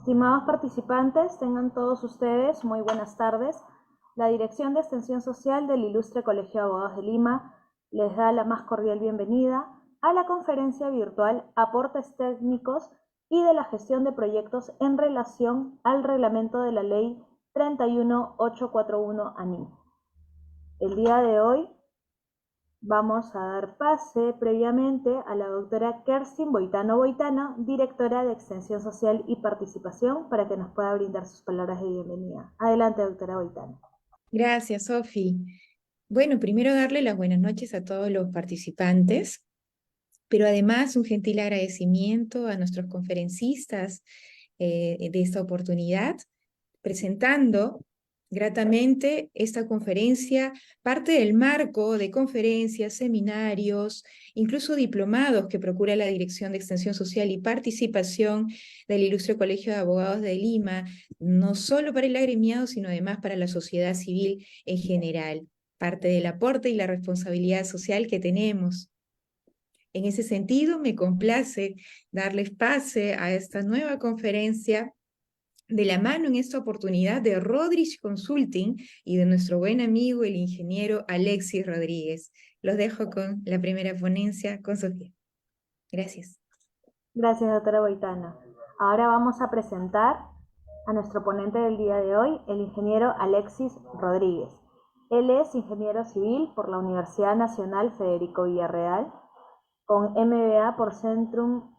Estimados participantes, tengan todos ustedes muy buenas tardes. La Dirección de Extensión Social del Ilustre Colegio de Abogados de Lima les da la más cordial bienvenida a la conferencia virtual Aportes Técnicos y de la Gestión de Proyectos en relación al reglamento de la Ley 31841 ANIM. El día de hoy vamos a dar pase previamente a la doctora Kerstin Boitano Boitano, directora de Extensión Social y Participación, para que nos pueda brindar sus palabras de bienvenida. Adelante, doctora Boitano. Gracias, Sofi. Bueno, primero darle las buenas noches a todos los participantes, pero además un gentil agradecimiento a nuestros conferencistas de esta oportunidad, presentando gratamente esta conferencia, parte del marco de conferencias, seminarios, incluso diplomados que procura la Dirección de Extensión Social y Participación del Ilustre Colegio de Abogados de Lima, no solo para el agremiado, sino además para la sociedad civil en general, parte del aporte y la responsabilidad social que tenemos. En ese sentido, me complace darles pase a esta nueva conferencia de la mano en esta oportunidad de Rodrich Consulting y de nuestro buen amigo el ingeniero Alexis Rodríguez. Los dejo con la primera ponencia con Sofía. Gracias. Gracias, doctora Boitano. Ahora vamos a presentar a nuestro ponente del día de hoy, el ingeniero Alexis Rodríguez. Él es ingeniero civil por la Universidad Nacional Federico Villarreal, con MBA por Centrum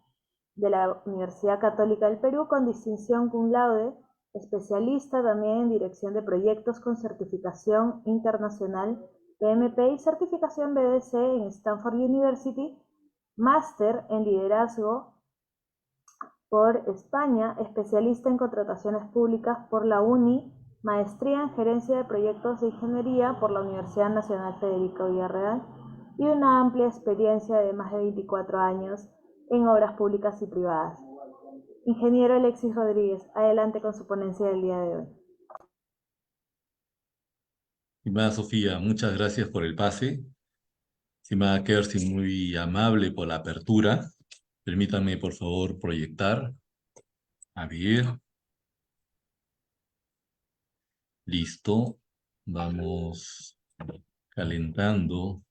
de la Universidad Católica del Perú, con distinción cum laude, especialista también en dirección de proyectos con certificación internacional PMP y certificación BDC en Stanford University, máster en liderazgo por España, especialista en contrataciones públicas por la UNI, maestría en gerencia de proyectos de ingeniería por la Universidad Nacional Federico Villarreal y una amplia experiencia de más de 24 años en obras públicas y privadas. Ingeniero Alexis Rodríguez, adelante con su ponencia del día de hoy. Estimada Sofía, muchas gracias por el pase. Estimada Kerstin, muy amable por la apertura. Permítanme, por favor, proyectar. A ver. Listo. Vamos calentando.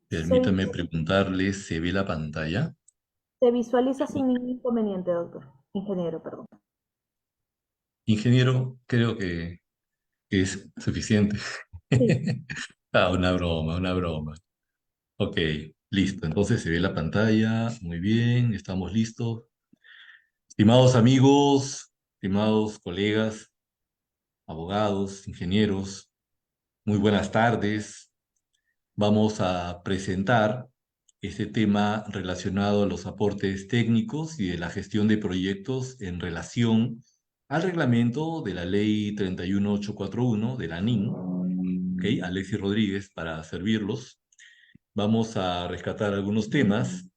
Permítame preguntarle, ¿se ve la pantalla? Se visualiza sin ningún inconveniente, doctor. Ingeniero, perdón. Ingeniero, creo que es suficiente. Sí. Una broma, una broma. Ok, listo. Entonces se ve la pantalla. Muy bien, estamos listos. Estimados amigos, estimados colegas, abogados, ingenieros, muy buenas tardes. Vamos a presentar este tema relacionado a los aportes técnicos y de la gestión de proyectos en relación al reglamento de la Ley 31841 de la NIN. Ok, Alexis Rodríguez para servirlos. Vamos a rescatar algunos temas.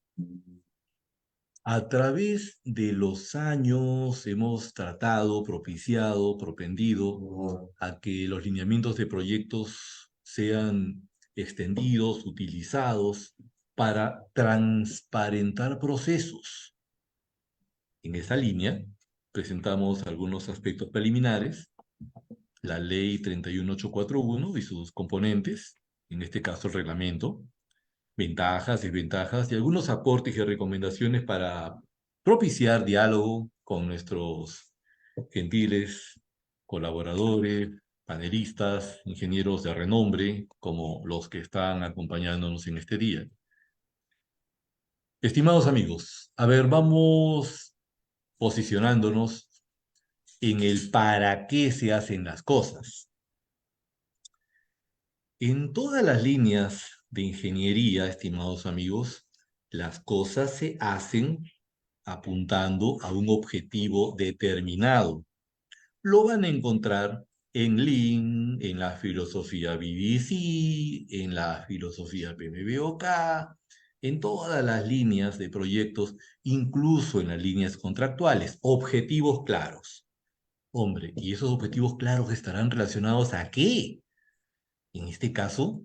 A través de los años hemos tratado, propiciado, propendido a que los lineamientos de proyectos sean extendidos, utilizados para transparentar procesos. En esa línea presentamos algunos aspectos preliminares, la Ley 31841 y sus componentes, en este caso el reglamento, ventajas, desventajas y algunos aportes y recomendaciones para propiciar diálogo con nuestros gentiles colaboradores, panelistas, ingenieros de renombre, como los que están acompañándonos en este día. Estimados amigos, a ver, vamos posicionándonos en el para qué se hacen las cosas. En todas las líneas de ingeniería, estimados amigos, las cosas se hacen apuntando a un objetivo determinado. Lo van a encontrar en Lean, en la filosofía BBC, en la filosofía PMBOK, en todas las líneas de proyectos, incluso en las líneas contractuales. Objetivos claros. Hombre, ¿y esos objetivos claros estarán relacionados a qué? En este caso,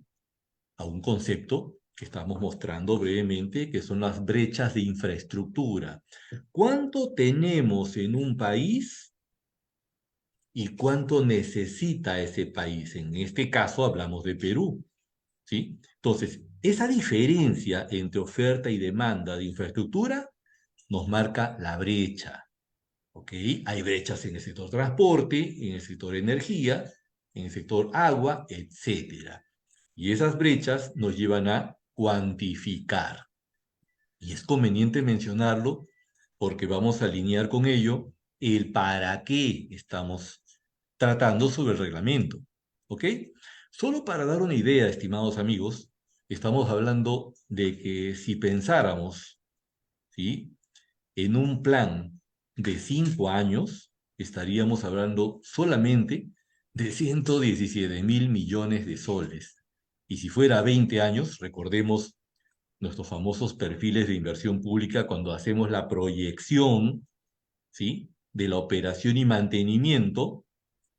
a un concepto que estamos mostrando brevemente, que son las brechas de infraestructura. ¿Cuánto tenemos en un país y cuánto necesita ese país? En este caso hablamos de Perú, ¿sí? Entonces, esa diferencia entre oferta y demanda de infraestructura nos marca la brecha, ¿ok? Hay brechas en el sector transporte, en el sector energía, en el sector agua, etcétera. Y esas brechas nos llevan a cuantificar. Y es conveniente mencionarlo porque vamos a alinear con ello el para qué estamos tratando sobre el reglamento. ¿Ok? Solo para dar una idea, estimados amigos, estamos hablando de que si pensáramos, ¿sí?, en un plan de 5 años, estaríamos hablando solamente de 117.000 millones de soles. Y si fuera 20 años, recordemos nuestros famosos perfiles de inversión pública cuando hacemos la proyección, ¿sí?, de la operación y mantenimiento,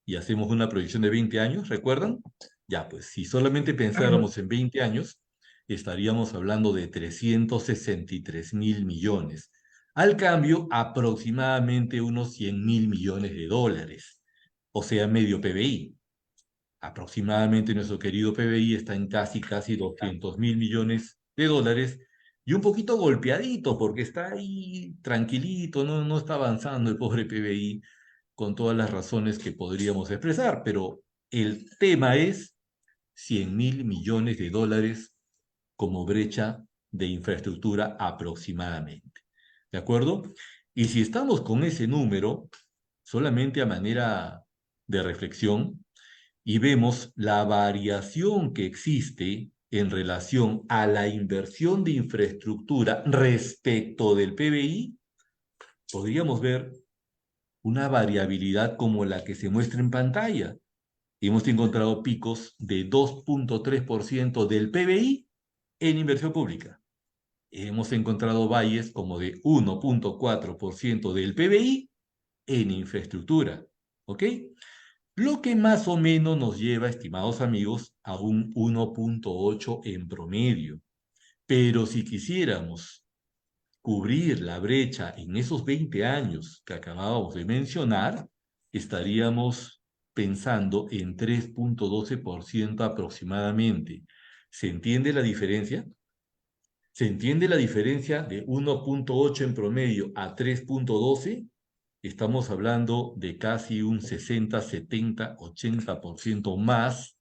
y hacemos una proyección de 20 años, ¿recuerdan? Ya, pues si solamente pensáramos en 20 años, estaríamos hablando de 363.000 millones. Al cambio, aproximadamente unos 100.000 millones de dólares, o sea, medio PBI. Aproximadamente nuestro querido PBI está en casi 200.000 millones de dólares y un poquito golpeadito porque está ahí tranquilito, no está avanzando el pobre PBI con todas las razones que podríamos expresar, pero el tema es 100.000 millones de dólares como brecha de infraestructura aproximadamente. ¿De acuerdo? Y si estamos con ese número, solamente a manera de reflexión, y vemos la variación que existe en relación a la inversión de infraestructura respecto del PBI, podríamos ver una variabilidad como la que se muestra en pantalla. Hemos encontrado picos de 2.3% del PBI en inversión pública. Hemos encontrado valles como de 1.4% del PBI en infraestructura. ¿Ok? Lo que más o menos nos lleva, estimados amigos, a un 1.8 en promedio. Pero si quisiéramos cubrir la brecha en esos 20 años que acabábamos de mencionar, estaríamos pensando en 3.12% aproximadamente. ¿Se entiende la diferencia? ¿Se entiende la diferencia de 1.8 en promedio a 3.12? Estamos hablando de casi un 60, 70, 80% más,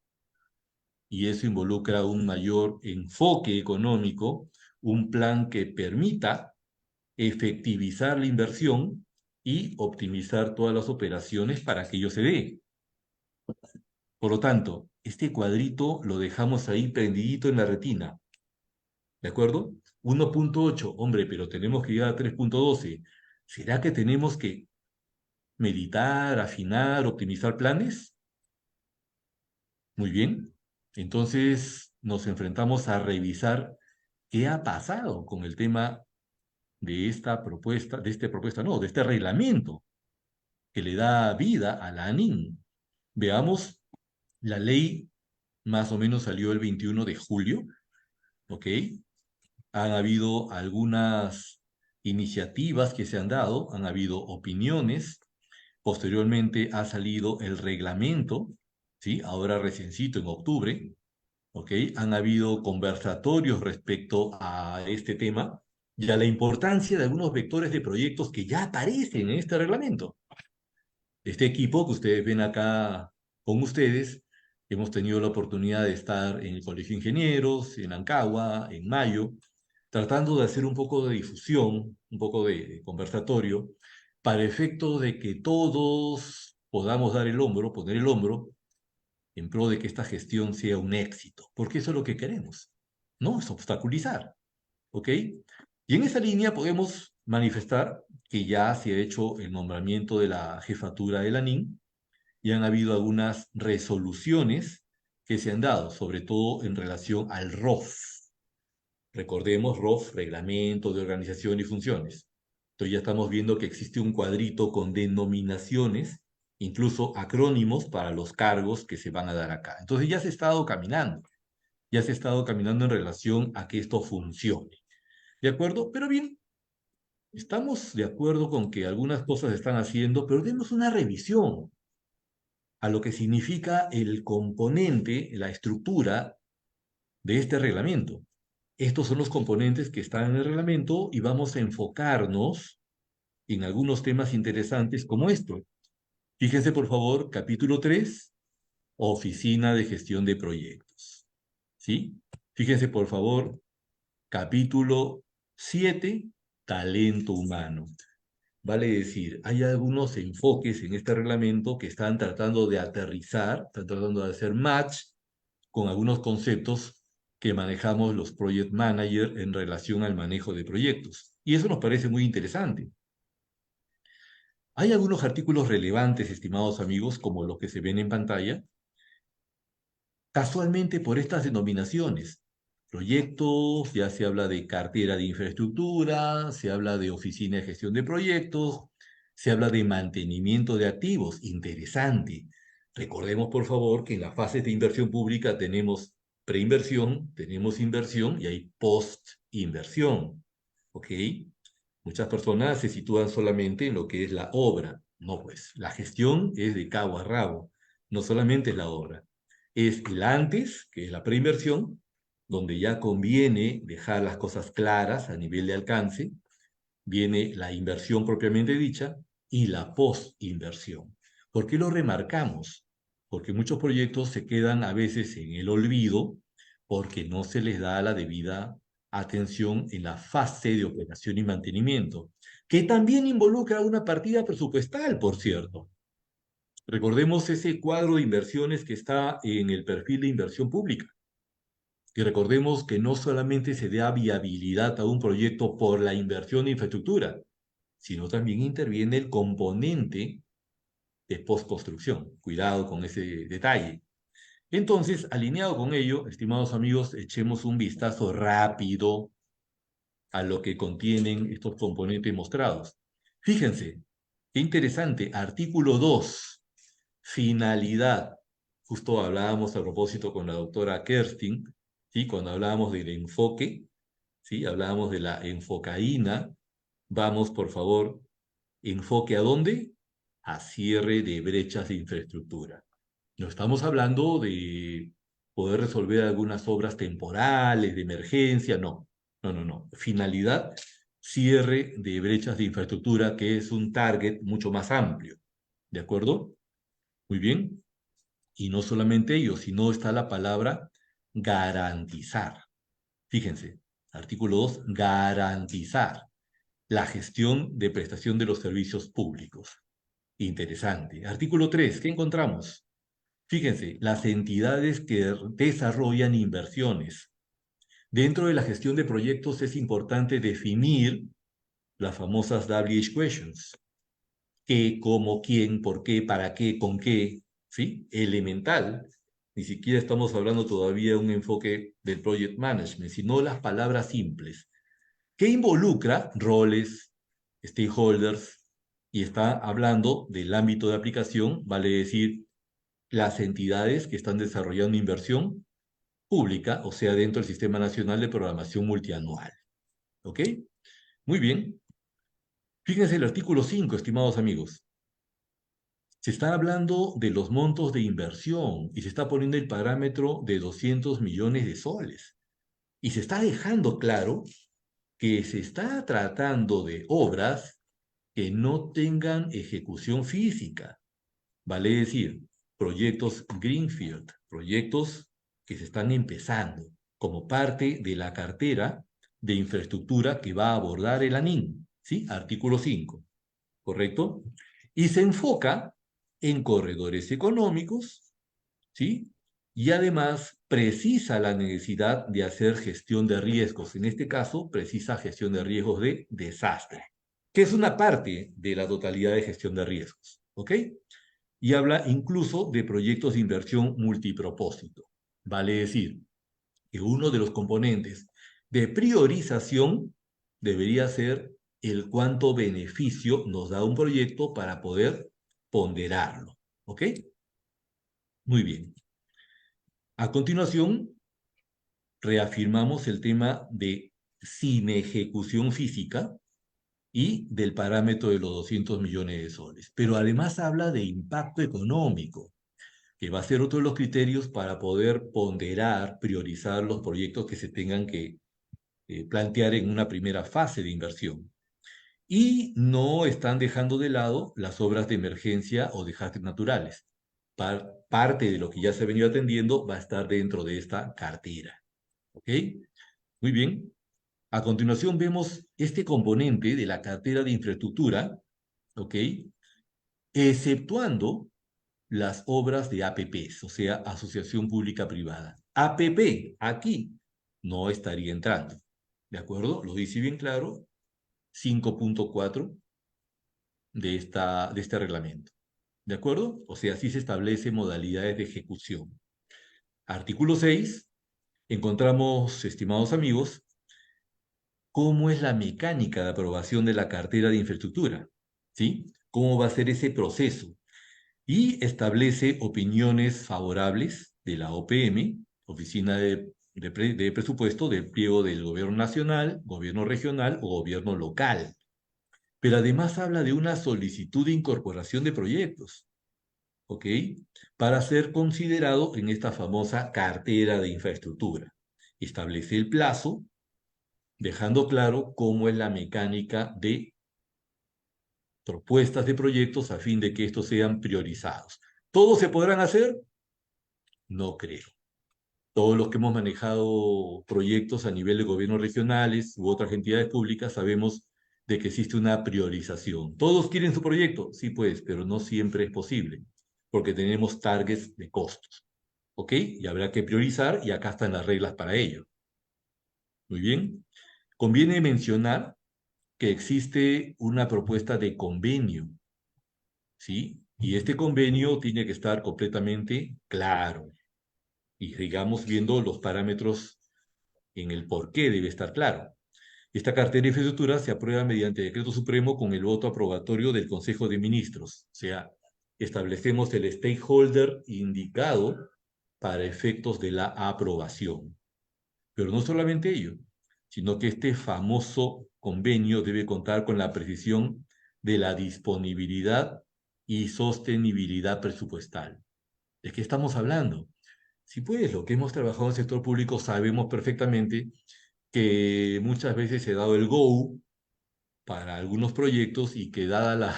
y eso involucra un mayor enfoque económico, un plan que permita efectivizar la inversión y optimizar todas las operaciones para que ello se dé. Por lo tanto, este cuadrito lo dejamos ahí prendidito en la retina. ¿De acuerdo? 1.8, hombre, pero tenemos que llegar a 3.12. ¿Será que tenemos que meditar, afinar, optimizar planes? Muy bien. Entonces nos enfrentamos a revisar qué ha pasado con el tema de de este reglamento que le da vida a la ANIN. Veamos, la ley más o menos salió el 21 de julio, ¿ok? Han habido algunas iniciativas que se han dado, han habido opiniones, posteriormente ha salido el reglamento, ¿sí? Ahora reciencito en octubre, ¿ok? Han habido conversatorios respecto a este tema y a la importancia de algunos vectores de proyectos que ya aparecen en este reglamento. Este equipo que ustedes ven acá con ustedes, hemos tenido la oportunidad de estar en el Colegio de Ingenieros, en Ancagua, en Mayo, tratando de hacer un poco de difusión, un poco de conversatorio, para efecto de que todos podamos dar el hombro, poner el hombro, en pro de que esta gestión sea un éxito, porque eso es lo que queremos, no es obstaculizar, ¿ok? Y en esa línea podemos manifestar que ya se ha hecho el nombramiento de la jefatura de la NIN y han habido algunas resoluciones que se han dado, sobre todo en relación al ROF. Recordemos, ROF, Reglamento de Organización y Funciones. Entonces ya estamos viendo que existe un cuadrito con denominaciones, incluso acrónimos para los cargos que se van a dar acá. Entonces ya se ha estado caminando. ya se ha estado caminando en relación a que esto funcione. ¿De acuerdo? Pero bien, estamos de acuerdo con que algunas cosas se están haciendo, pero demos una revisión a lo que significa el componente, la estructura de este reglamento. Estos son los componentes que están en el reglamento y vamos a enfocarnos en algunos temas interesantes como esto. Fíjense, por favor, capítulo 3, Oficina de Gestión de Proyectos. ¿Sí? Fíjense, por favor, capítulo 7, Talento Humano. Vale decir, hay algunos enfoques en este reglamento que están tratando de aterrizar, están tratando de hacer match con algunos conceptos que manejamos los project managers en relación al manejo de proyectos. Y eso nos parece muy interesante. Hay algunos artículos relevantes, estimados amigos, como los que se ven en pantalla, casualmente por estas denominaciones. Proyectos, ya se habla de cartera de infraestructura, se habla de oficina de gestión de proyectos, se habla de mantenimiento de activos. Interesante. Recordemos, por favor, que en las fases de inversión pública tenemos preinversión, tenemos inversión y hay postinversión. ¿Ok? Muchas personas se sitúan solamente en lo que es la obra. No, pues, la gestión es de cabo a rabo, no solamente es la obra. Es el antes, que es la preinversión, donde ya conviene dejar las cosas claras a nivel de alcance, viene la inversión propiamente dicha y la postinversión. ¿Por qué lo remarcamos? Porque muchos proyectos se quedan a veces en el olvido porque no se les da la debida atención en la fase de operación y mantenimiento, que también involucra una partida presupuestal, por cierto. Recordemos ese cuadro de inversiones que está en el perfil de inversión pública. Y recordemos que no solamente se da viabilidad a un proyecto por la inversión en infraestructura, sino también interviene el componente de postconstrucción. Cuidado con ese detalle. Entonces, alineado con ello, estimados amigos, echemos un vistazo rápido a lo que contienen estos componentes mostrados. Fíjense, qué interesante, artículo 2, finalidad. Justo hablábamos a propósito con la doctora Kerstin, ¿sí? Cuando hablábamos del enfoque, ¿sí? Hablábamos de la enfocaína. Vamos, por favor, enfoque ¿a dónde? A cierre de brechas de infraestructura. No estamos hablando de poder resolver algunas obras temporales, de emergencia, no. No. Finalidad, cierre de brechas de infraestructura, que es un target mucho más amplio. ¿De acuerdo? Muy bien. Y no solamente ello, sino está la palabra garantizar. Fíjense, artículo 2, garantizar la gestión de prestación de los servicios públicos. Interesante. Artículo 3, ¿qué encontramos? Fíjense, las entidades que desarrollan inversiones. Dentro de la gestión de proyectos es importante definir las famosas WH questions. ¿Qué, cómo, quién, por qué, para qué, con qué? ¿Sí? Elemental. Ni siquiera estamos hablando todavía de un enfoque del project management, sino las palabras simples. ¿Qué involucra? Roles, stakeholders, y está hablando del ámbito de aplicación, vale decir, las entidades que están desarrollando inversión pública, o sea, dentro del Sistema Nacional de Programación Multianual. ¿Ok? Muy bien. Fíjense el artículo 5, estimados amigos. Se está hablando de los montos de inversión y se está poniendo el parámetro de 200 millones de soles. Y se está dejando claro que se está tratando de obras que no tengan ejecución física. Vale decir, proyectos Greenfield, proyectos que se están empezando como parte de la cartera de infraestructura que va a abordar el ANIN, ¿sí? Artículo 5, ¿correcto? Y se enfoca en corredores económicos, ¿sí? Y además precisa la necesidad de hacer gestión de riesgos. En este caso, precisa gestión de riesgos de desastre, que es una parte de la totalidad de gestión de riesgos, ¿ok? Y habla incluso de proyectos de inversión multipropósito. Vale decir, que uno de los componentes de priorización debería ser el cuánto beneficio nos da un proyecto para poder ponderarlo. ¿Ok? Muy bien. A continuación, reafirmamos el tema de sin ejecución física y del parámetro de los 200 millones de soles. Pero además habla de impacto económico, que va a ser otro de los criterios para poder ponderar, priorizar los proyectos que se tengan que plantear en una primera fase de inversión. Y no están dejando de lado las obras de emergencia o desastres naturales. Parte de lo que ya se ha venido atendiendo va a estar dentro de esta cartera. ¿Ok? Muy bien. A continuación vemos este componente de la cartera de infraestructura, ¿ok? Exceptuando las obras de APPs, o sea, Asociación Pública Privada. APP, aquí, no estaría entrando. ¿De acuerdo? Lo dice bien claro, 5.4 de este reglamento. ¿De acuerdo? O sea, así se establece modalidades de ejecución. Artículo 6, encontramos, estimados amigos, cómo es la mecánica de aprobación de la cartera de infraestructura, ¿sí? Cómo va a ser ese proceso. Y establece opiniones favorables de la OPM, Oficina de Presupuesto, del pliego del Gobierno Nacional, Gobierno Regional o Gobierno Local. Pero además habla de una solicitud de incorporación de proyectos, ¿ok? Para ser considerado en esta famosa cartera de infraestructura. Establece el plazo, dejando claro cómo es la mecánica de propuestas de proyectos a fin de que estos sean priorizados. ¿Todos se podrán hacer? No creo. Todos los que hemos manejado proyectos a nivel de gobiernos regionales u otras entidades públicas sabemos de que existe una priorización. ¿Todos quieren su proyecto? Sí, pues, pero no siempre es posible, porque tenemos targets de costos, ¿ok? Y habrá que priorizar y acá están las reglas para ello. Muy bien. Conviene mencionar que existe una propuesta de convenio, ¿sí? Y este convenio tiene que estar completamente claro y sigamos viendo los parámetros en el por qué debe estar claro. Esta cartera de infraestructura se aprueba mediante decreto supremo con el voto aprobatorio del Consejo de Ministros. O sea, establecemos el stakeholder indicado para efectos de la aprobación. Pero no solamente ello, sino que este famoso convenio debe contar con la precisión de la disponibilidad y sostenibilidad presupuestal. ¿De qué estamos hablando? Sí, pues, lo que hemos trabajado en el sector público sabemos perfectamente que muchas veces se ha dado el go para algunos proyectos y que dado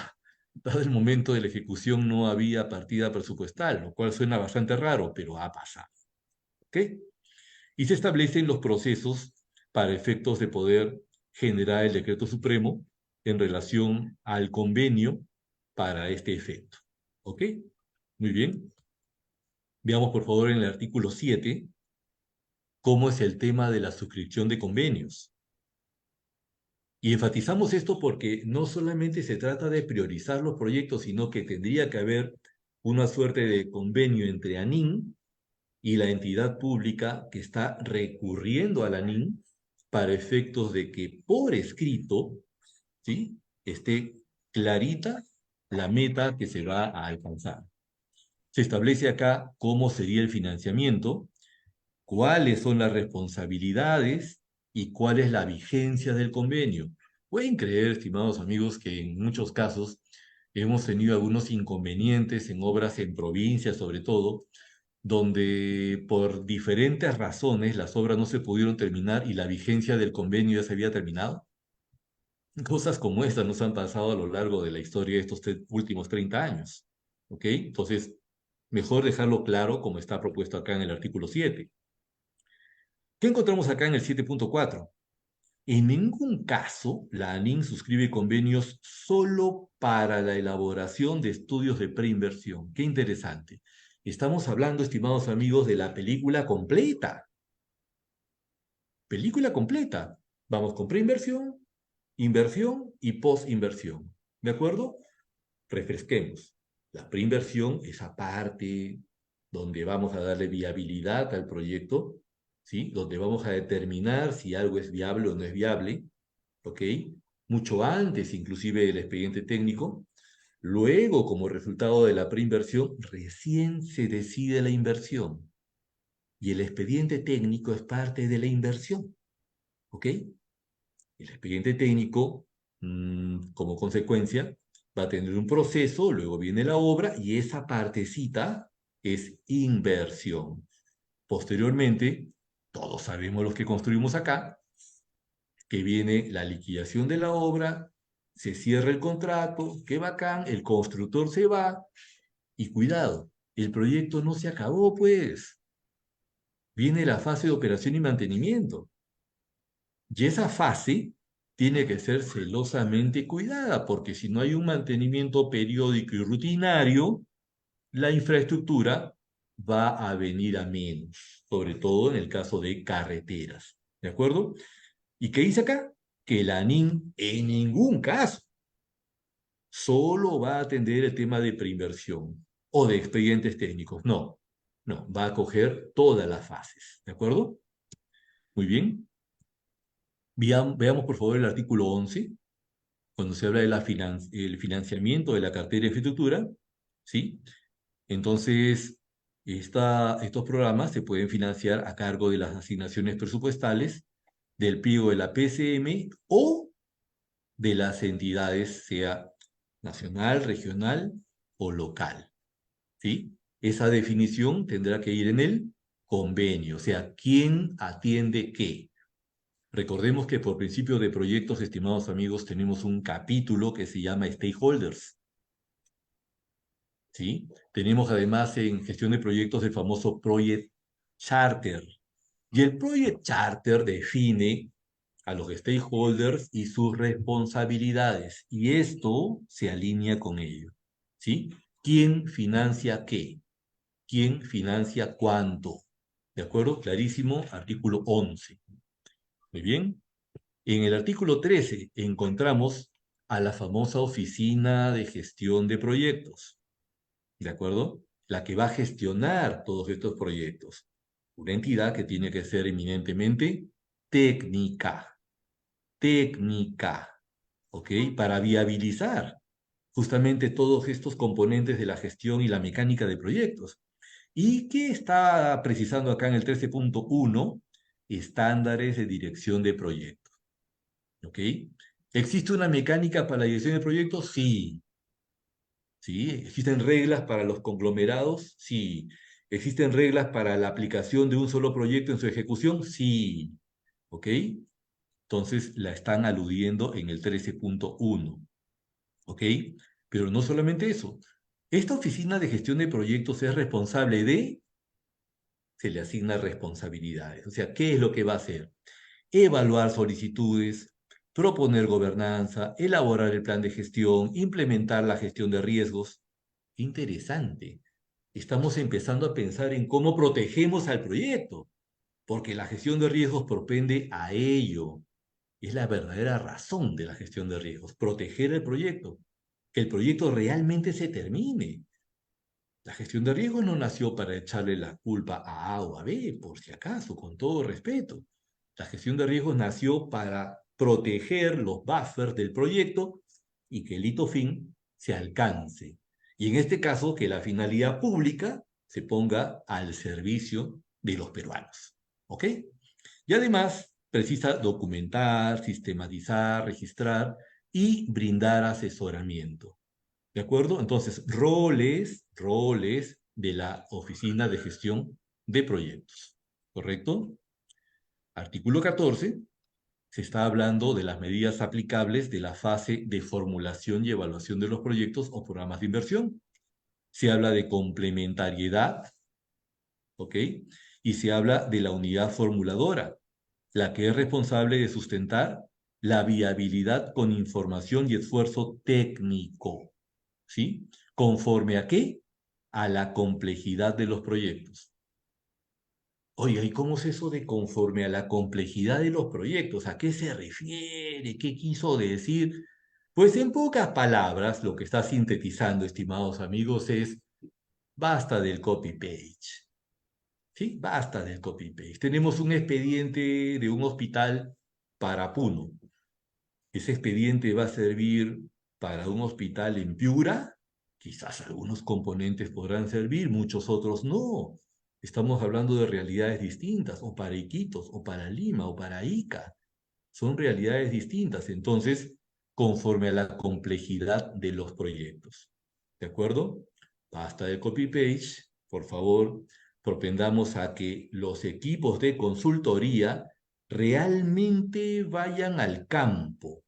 el momento de la ejecución no había partida presupuestal, lo cual suena bastante raro, pero ha pasado. ¿Ok? Y se establecen los procesos para efectos de poder generar el decreto supremo en relación al convenio para este efecto. ¿Ok? Muy bien. Veamos por favor en el artículo 7 cómo es el tema de la suscripción de convenios. Y enfatizamos esto porque no solamente se trata de priorizar los proyectos, sino que tendría que haber una suerte de convenio entre ANIN y la entidad pública que está recurriendo a la ANIN para efectos de que por escrito, ¿sí?, esté clarita la meta que se va a alcanzar. Se establece acá cómo sería el financiamiento, cuáles son las responsabilidades y cuál es la vigencia del convenio. Pueden creer, estimados amigos, que en muchos casos hemos tenido algunos inconvenientes en obras en provincias, sobre todo, donde por diferentes razones las obras no se pudieron terminar y la vigencia del convenio ya se había terminado. Cosas como estas nos han pasado a lo largo de la historia de estos últimos 30 años. ¿Ok? Entonces, mejor dejarlo claro como está propuesto acá en el artículo 7. ¿Qué encontramos acá en el 7.4? En ningún caso la ANIN suscribe convenios solo para la elaboración de estudios de preinversión. Qué interesante. Estamos hablando, estimados amigos, de la película completa. Película completa. Vamos con preinversión, inversión y postinversión. ¿De acuerdo? Refresquemos. La preinversión es aparte, donde vamos a darle viabilidad al proyecto, ¿sí? Donde vamos a determinar si algo es viable o no es viable, ¿ok? Mucho antes inclusive del expediente técnico. Luego, como resultado de la preinversión, recién se decide la inversión. y el expediente técnico es parte de la inversión. ¿Ok? El expediente técnico, como consecuencia, va a tener un proceso, luego viene la obra y esa partecita es inversión. Posteriormente, todos sabemos los que construimos acá, que viene la liquidación de la obra, se cierra el contrato, qué bacán, el constructor se va y cuidado, el proyecto no se acabó, pues. Viene la fase de operación y mantenimiento. Y esa fase tiene que ser celosamente cuidada, porque si no hay un mantenimiento periódico y rutinario, la infraestructura va a venir a menos, sobre todo en el caso de carreteras. ¿De acuerdo? ¿Y qué dice acá? Que la ANIN en ningún caso solo va a atender el tema de preinversión o de expedientes técnicos. No, no, va a coger todas las fases. ¿De acuerdo? Muy bien. Veamos por favor el artículo 11 cuando se habla de el financiamiento de la cartera de infraestructura, ¿sí? Entonces, estos programas se pueden financiar a cargo de las asignaciones presupuestales, del pliego de la PCM o de las entidades, sea nacional, regional o local, ¿sí? Esa definición tendrá que ir en el convenio, o sea, ¿quién atiende qué? Recordemos que por principio de proyectos, estimados amigos, tenemos un capítulo que se llama Stakeholders, ¿sí? Tenemos además en gestión de proyectos el famoso Project Charter. Y el Project Charter define a los stakeholders y sus responsabilidades. Y esto se alinea con ello, ¿sí? ¿Quién financia qué? ¿Quién financia cuánto? ¿De acuerdo? Clarísimo, artículo 11. Muy bien. En el artículo 13 encontramos a la famosa Oficina de Gestión de Proyectos, ¿de acuerdo? La que va a gestionar todos estos proyectos. Una entidad que tiene que ser eminentemente técnica, técnica, ¿ok? Para viabilizar justamente todos estos componentes de la gestión y la mecánica de proyectos. ¿Y qué está precisando acá en el 13.1? Estándares de dirección de proyectos. ¿Ok? ¿Existe una mecánica para la dirección de proyectos? Sí. ¿Sí? ¿Existen reglas para los conglomerados? Sí. ¿Existen reglas para la aplicación de un solo proyecto en su ejecución? Sí. ¿Ok? Entonces la están aludiendo en el 13.1. ¿Ok? Pero no solamente eso. Esta oficina de gestión de proyectos es responsable de, se le asigna responsabilidades. O sea, ¿qué es lo que va a hacer? Evaluar solicitudes, proponer gobernanza, elaborar el plan de gestión, implementar la gestión de riesgos. Interesante. Estamos empezando a pensar en cómo protegemos al proyecto, porque la gestión de riesgos propende a ello. Es la verdadera razón de la gestión de riesgos, proteger el proyecto, que el proyecto realmente se termine. La gestión de riesgos no nació para echarle la culpa a A o a B, por si acaso, con todo respeto. La gestión de riesgos nació para proteger los buffers del proyecto y que el hito fin se alcance. Y en este caso, que la finalidad pública se ponga al servicio de los peruanos. ¿Ok? Y además, precisa documentar, sistematizar, registrar y brindar asesoramiento. ¿De acuerdo? Entonces, roles de la Oficina de Gestión de Proyectos. ¿Correcto? Artículo 14. Se está hablando de las medidas aplicables de la fase de formulación y evaluación de los proyectos o programas de inversión. Se habla de complementariedad, ¿ok? Y se habla de la unidad formuladora, la que es responsable de sustentar la viabilidad con información y esfuerzo técnico, ¿sí? ¿Conforme a qué? A la complejidad de los proyectos. Oiga, ¿y cómo es eso de conforme a la complejidad de los proyectos? ¿A qué se refiere? ¿Qué quiso decir? Pues en pocas palabras, lo que está sintetizando, estimados amigos, es basta del copy-page. ¿Sí? Basta del copy-paste. Tenemos un expediente de un hospital para Puno. Ese expediente va a servir para un hospital en Piura. Quizás algunos componentes podrán servir, muchos otros no. Estamos hablando de realidades distintas, o para Iquitos, o para Lima, o para Ica. Son realidades distintas, entonces, conforme a la complejidad de los proyectos. ¿De acuerdo? Basta de copy-paste, por favor, propendamos a que los equipos de consultoría realmente vayan al campo,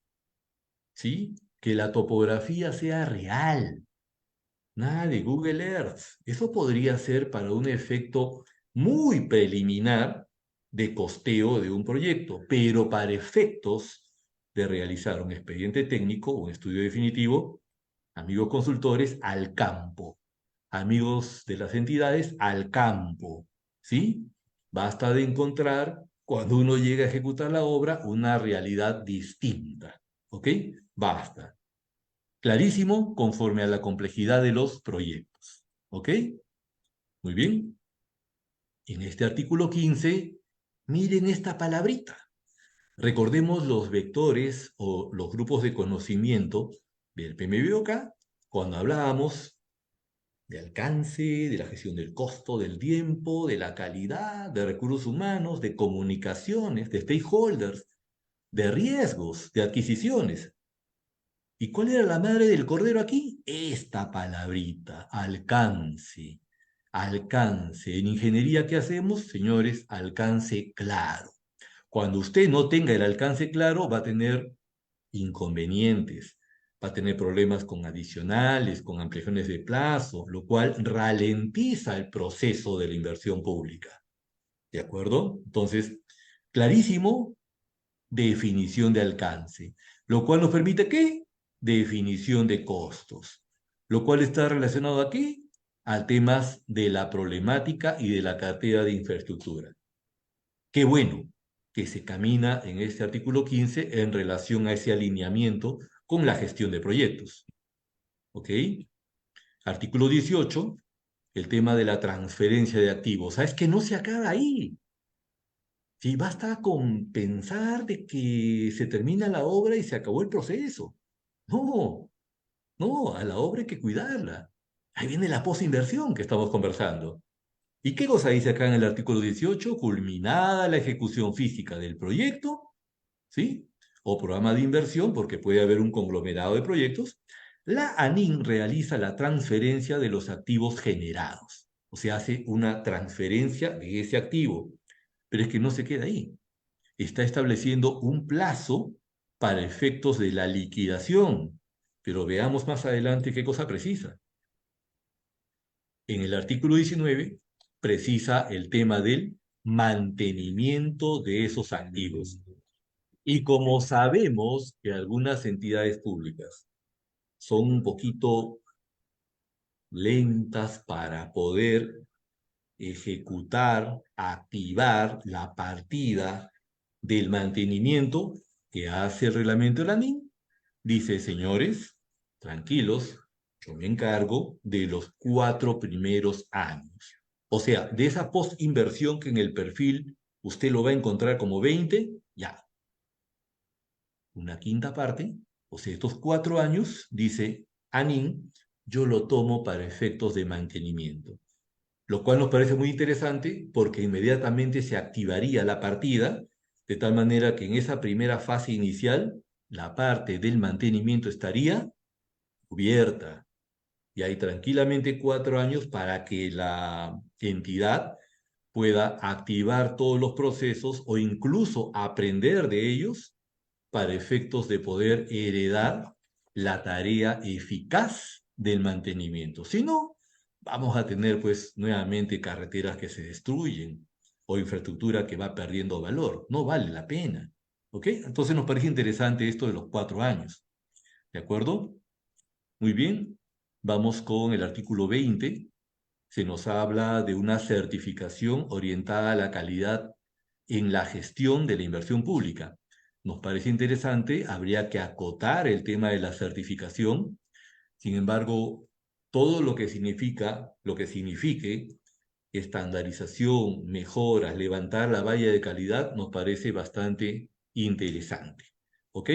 ¿sí? Que la topografía sea real, nada de Google Earth. Eso podría ser para un efecto muy preliminar de costeo de un proyecto, pero para efectos de realizar un expediente técnico, un estudio definitivo, amigos consultores, al campo. Amigos de las entidades, al campo. ¿Sí? Basta de encontrar, cuando uno llega a ejecutar la obra, una realidad distinta. ¿Ok? Basta. Clarísimo conforme a la complejidad de los proyectos. ¿Ok? Muy bien. En este artículo 15, miren esta palabrita. Recordemos los vectores o los grupos de conocimiento del PMBOK cuando hablábamos de alcance, de la gestión del costo, del tiempo, de la calidad, de recursos humanos, de comunicaciones, de stakeholders, de riesgos, de adquisiciones. ¿Y cuál era la madre del cordero aquí? Esta palabrita, alcance. Alcance. En ingeniería, ¿qué hacemos? Señores, alcance claro. Cuando usted no tenga el alcance claro, va a tener inconvenientes, va a tener problemas con adicionales, con ampliaciones de plazo, lo cual ralentiza el proceso de la inversión pública. ¿De acuerdo? Entonces, clarísimo, definición de alcance, lo cual nos permite ¿qué? Definición de costos, lo cual está relacionado aquí a temas de la problemática y de la cartera de infraestructura. Qué bueno que se camina en este artículo 15 en relación a ese alineamiento con la gestión de proyectos. ¿Ok? Artículo 18, el tema de la transferencia de activos. ¿Sabes que no se acaba ahí? Sí, basta con pensar de que se termina la obra y se acabó el proceso. No, no, a la obra hay que cuidarla. Ahí viene la posinversión que estamos conversando. ¿Y qué cosa dice acá en el artículo 18? Culminada la ejecución física del proyecto, ¿sí? O programa de inversión, porque puede haber un conglomerado de proyectos, la ANIN realiza la transferencia de los activos generados. O sea, hace una transferencia de ese activo. Pero es que no se queda ahí. Está estableciendo un plazo para efectos de la liquidación. Pero veamos más adelante qué cosa precisa. En el artículo 19 precisa el tema del mantenimiento de esos activos. Y como sabemos que algunas entidades públicas son un poquito lentas para poder ejecutar, activar la partida del mantenimiento que hace el reglamento de la NIN, dice, señores, tranquilos, yo me encargo de los 4 primeros años. O sea, de esa postinversión que en el perfil usted lo va a encontrar como 20, ya, una quinta parte, o sea, estos 4 años, dice ANIN, yo lo tomo para efectos de mantenimiento. Lo cual nos parece muy interesante porque inmediatamente se activaría la partida, de tal manera que en esa primera fase inicial, la parte del mantenimiento estaría cubierta. Y hay tranquilamente 4 años para que la entidad pueda activar todos los procesos o incluso aprender de ellos para efectos de poder heredar la tarea eficaz del mantenimiento. Si no, vamos a tener pues nuevamente carreteras que se destruyen o infraestructura que va perdiendo valor. No vale la pena. ¿Ok? Entonces nos parece interesante esto de los 4 años. ¿De acuerdo? Muy bien. Vamos con el artículo 20. Se nos habla de una certificación orientada a la calidad en la gestión de la inversión pública. Nos parece interesante, habría que acotar el tema de la certificación. Sin embargo, todo lo que significa, lo que signifique estandarización, mejoras, levantar la valla de calidad, nos parece bastante interesante. ¿Ok?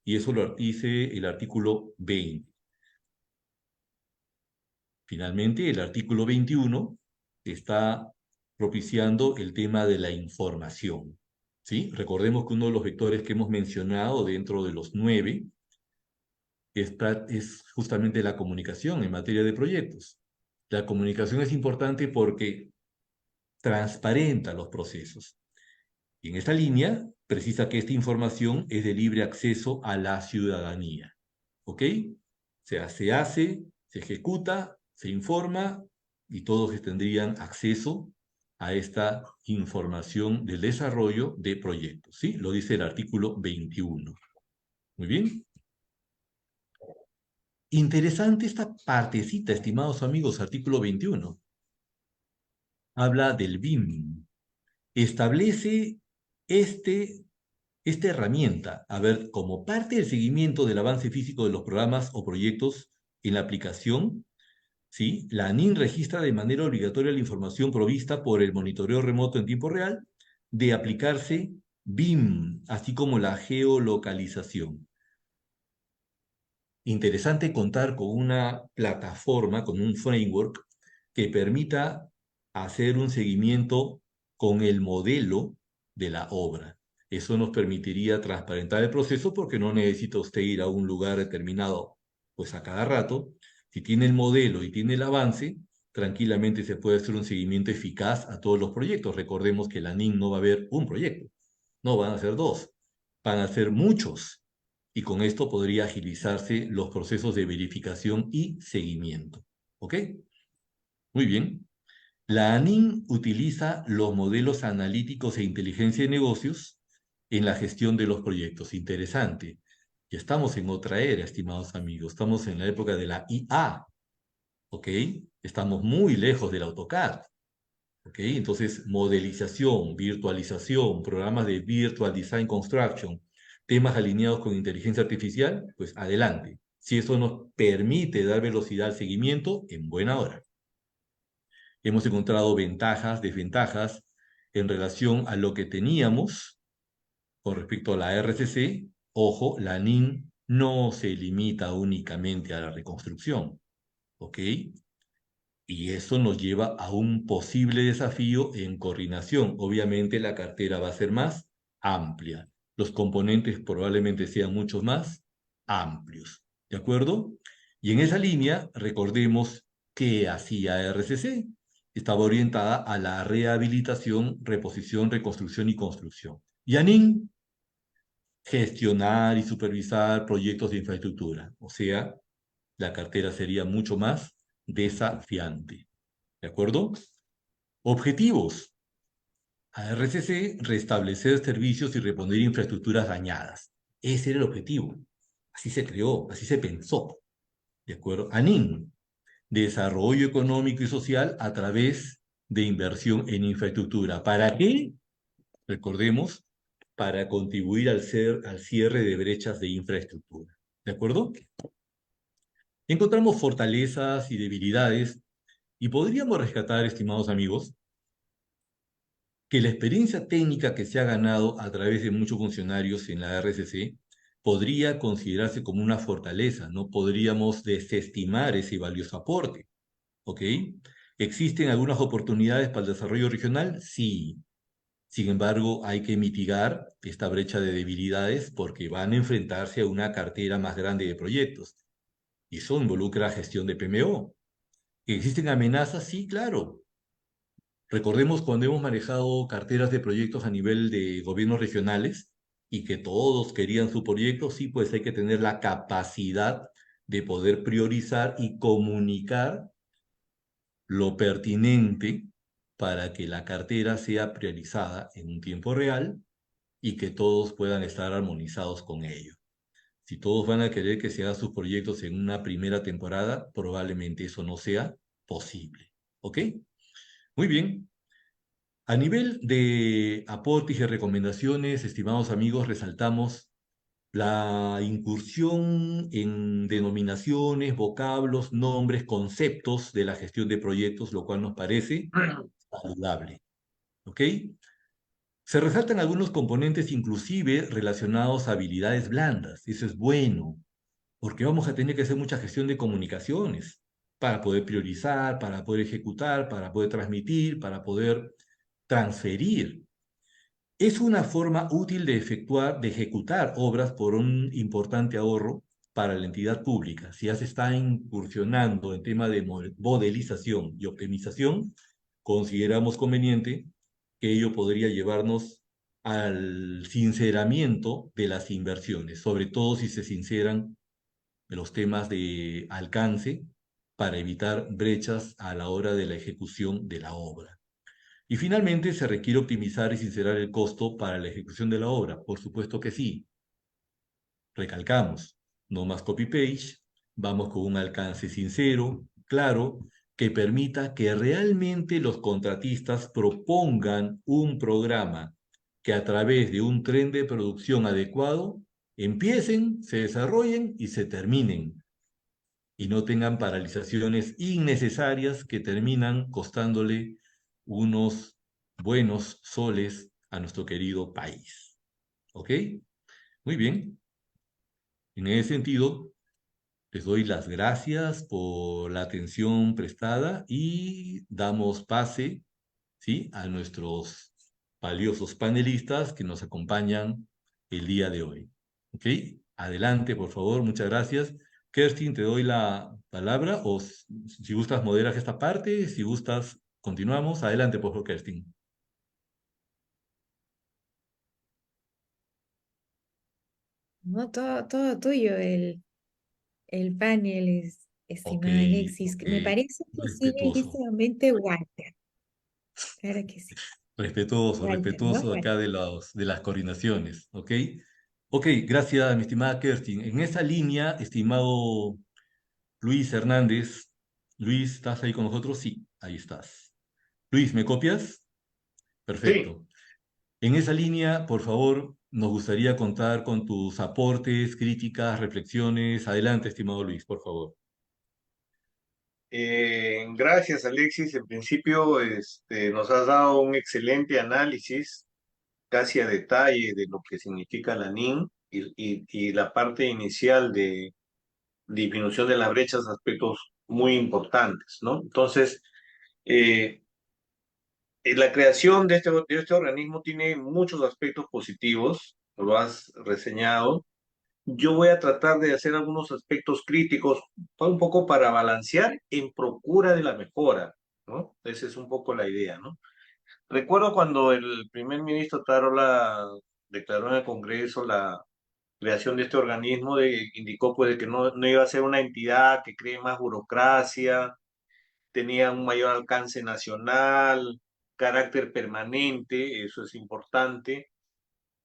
Y eso lo dice el artículo 20. Finalmente, el artículo 21 está propiciando el tema de la información. ¿Sí? Recordemos que uno de los vectores que hemos mencionado dentro de los 9 es justamente la comunicación en materia de proyectos. La comunicación es importante porque transparenta los procesos. Y en esta línea precisa que esta información es de libre acceso a la ciudadanía. ¿Ok? O sea, se hace, se ejecuta, se informa y todos tendrían acceso a esta información del desarrollo de proyectos. ¿Sí? Lo dice el artículo 21. Muy bien. Interesante esta partecita, estimados amigos, artículo 21. Habla del BIM. Establece esta herramienta, a ver, como parte del seguimiento del avance físico de los programas o proyectos en la aplicación, ¿sí? La ANIN registra de manera obligatoria la información provista por el monitoreo remoto en tiempo real de aplicarse BIM, así como la geolocalización. Interesante contar con una plataforma, con un framework que permita hacer un seguimiento con el modelo de la obra. Eso nos permitiría transparentar el proceso porque no necesita usted ir a un lugar determinado pues a cada rato. Si tiene el modelo y tiene el avance, tranquilamente se puede hacer un seguimiento eficaz a todos los proyectos. Recordemos que la NIN no va a haber un proyecto, no van a ser dos, van a ser muchos y con esto podría agilizarse los procesos de verificación y seguimiento. ¿Ok? Muy bien. La ANIN utiliza los modelos analíticos e inteligencia de negocios en la gestión de los proyectos. Interesante. Ya estamos en otra era, estimados amigos. Estamos en la época de la IA. ¿Ok? Estamos muy lejos del AutoCAD. ¿Ok? Entonces, modelización, virtualización, programas de Virtual Design Construction, temas alineados con inteligencia artificial, pues adelante. Si eso nos permite dar velocidad al seguimiento, en buena hora. Hemos encontrado ventajas, desventajas en relación a lo que teníamos con respecto a la RCC. Ojo, la NIN no se limita únicamente a la reconstrucción. ¿Ok? Y eso nos lleva a un posible desafío en coordinación. Obviamente la cartera va a ser más amplia. Los componentes probablemente sean mucho más amplios. ¿De acuerdo? Y en esa línea, recordemos que hacía RCC. Estaba orientada a la rehabilitación, reposición, reconstrucción y construcción. Y ANIN, gestionar y supervisar proyectos de infraestructura. O sea, la cartera sería mucho más desafiante. ¿De acuerdo? Objetivos. A RCC, restablecer servicios y reponer infraestructuras dañadas. Ese era el objetivo. Así se creó, así se pensó. ¿De acuerdo? ANIN, desarrollo económico y social a través de inversión en infraestructura. ¿Para qué? Recordemos, para contribuir al cierre de brechas de infraestructura. ¿De acuerdo? Encontramos fortalezas y debilidades y podríamos rescatar, estimados amigos, que la experiencia técnica que se ha ganado a través de muchos funcionarios en la RCC podría considerarse como una fortaleza, no podríamos desestimar ese valioso aporte, ¿ok? ¿Existen algunas oportunidades para el desarrollo regional? Sí. Sin embargo, hay que mitigar esta brecha de debilidades porque van a enfrentarse a una cartera más grande de proyectos. Y eso involucra gestión de PMO. ¿Existen amenazas? Sí, claro. Recordemos cuando hemos manejado carteras de proyectos a nivel de gobiernos regionales y que todos querían su proyecto, sí, pues hay que tener la capacidad de poder priorizar y comunicar lo pertinente para que la cartera sea priorizada en un tiempo real y que todos puedan estar armonizados con ello. Si todos van a querer que se hagan sus proyectos en una primera temporada, probablemente eso no sea posible. ¿Ok? Muy bien. A nivel de aportes y recomendaciones, estimados amigos, resaltamos la incursión en denominaciones, vocablos, nombres, conceptos de la gestión de proyectos, lo cual nos parece saludable. ¿Ok? Se resaltan algunos componentes inclusive relacionados a habilidades blandas. Eso es bueno, porque vamos a tener que hacer mucha gestión de comunicaciones para poder priorizar, para poder ejecutar, para poder transmitir, para poder transferir. Es una forma útil de ejecutar obras por un importante ahorro para la entidad pública. Si ya se está incursionando en tema de modelización y optimización, consideramos conveniente que ello podría llevarnos al sinceramiento de las inversiones, sobre todo si se sinceran los temas de alcance para evitar brechas a la hora de la ejecución de la obra. Y finalmente, se requiere optimizar y sincerar el costo para la ejecución de la obra. Por supuesto que sí. Recalcamos, no más copy-paste, vamos con un alcance sincero, claro, que permita que realmente los contratistas propongan un programa que a través de un tren de producción adecuado empiecen, se desarrollen y se terminen, y no tengan paralizaciones innecesarias que terminan costándole unos buenos soles a nuestro querido país. ¿Ok? Muy bien. En ese sentido, les doy las gracias por la atención prestada y damos pase, ¿sí?, a nuestros valiosos panelistas que nos acompañan el día de hoy. ¿Ok? Adelante, por favor, muchas gracias. Kerstin, te doy la palabra, o si gustas moderas esta parte, si gustas, continuamos. Adelante, por favor, Kerstin. No, todo tuyo el panel, Ok, estimada Alexis. ok, Me parece que sigue en este respetuoso. momento Walter. Claro que sí. Respetuoso, Walter, ¿no? respetuoso acá Walter. de las coordinaciones, ¿ok? Ok, gracias, mi estimada Kerstin. En esa línea, estimado Luis Hernández. Luis, ¿estás ahí con nosotros? Sí, ahí estás. Luis, ¿me copias? Sí, Perfecto. En esa línea, por favor, nos gustaría contar con tus aportes, críticas, reflexiones. Adelante, estimado Luis, por favor. gracias Alexis. En principio, nos has dado un excelente análisis, casi a detalle, de lo que significa la NIN y la parte inicial de disminución de las brechas, aspectos muy importantes, ¿no? Entonces, eh, la creación de este organismo tiene muchos aspectos positivos, lo has reseñado. Yo voy a tratar de hacer algunos aspectos críticos, un poco para balancear en procura de la mejora, ¿no? Esa es un poco la idea, ¿no? Recuerdo cuando el primer ministro Tarola declaró en el Congreso la creación de este organismo, indicó pues de que no iba a ser una entidad que cree más burocracia, tenía un mayor alcance nacional, carácter permanente, eso es importante,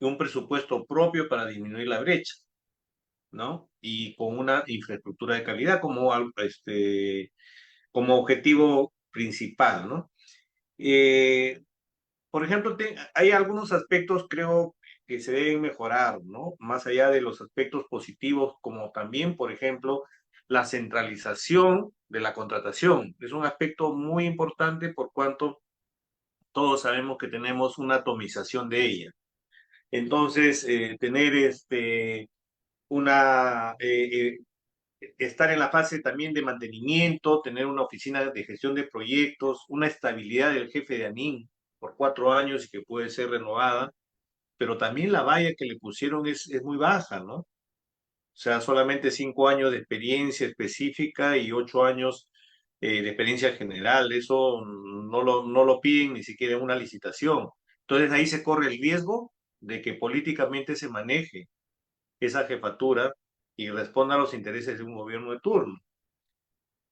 y un presupuesto propio para disminuir la brecha, ¿no? Y con una infraestructura de calidad como objetivo principal, ¿no? Eh, por ejemplo, hay algunos aspectos, creo, que se deben mejorar, ¿no? Más allá de los aspectos positivos, como también, por ejemplo, la centralización de la contratación. Es un aspecto muy importante por cuanto todos sabemos que tenemos una atomización de ella. Entonces, tener una estar en la fase también de mantenimiento, tener una oficina de gestión de proyectos, una estabilidad del jefe de ANIN por 4 años y que puede ser renovada, pero también la valla que le pusieron es muy baja, ¿no? O sea, solamente 5 años de experiencia específica y 8 años de experiencia general. Eso no lo piden ni siquiera en una licitación. Entonces ahí se corre el riesgo de que políticamente se maneje esa jefatura y responda a los intereses de un gobierno de turno.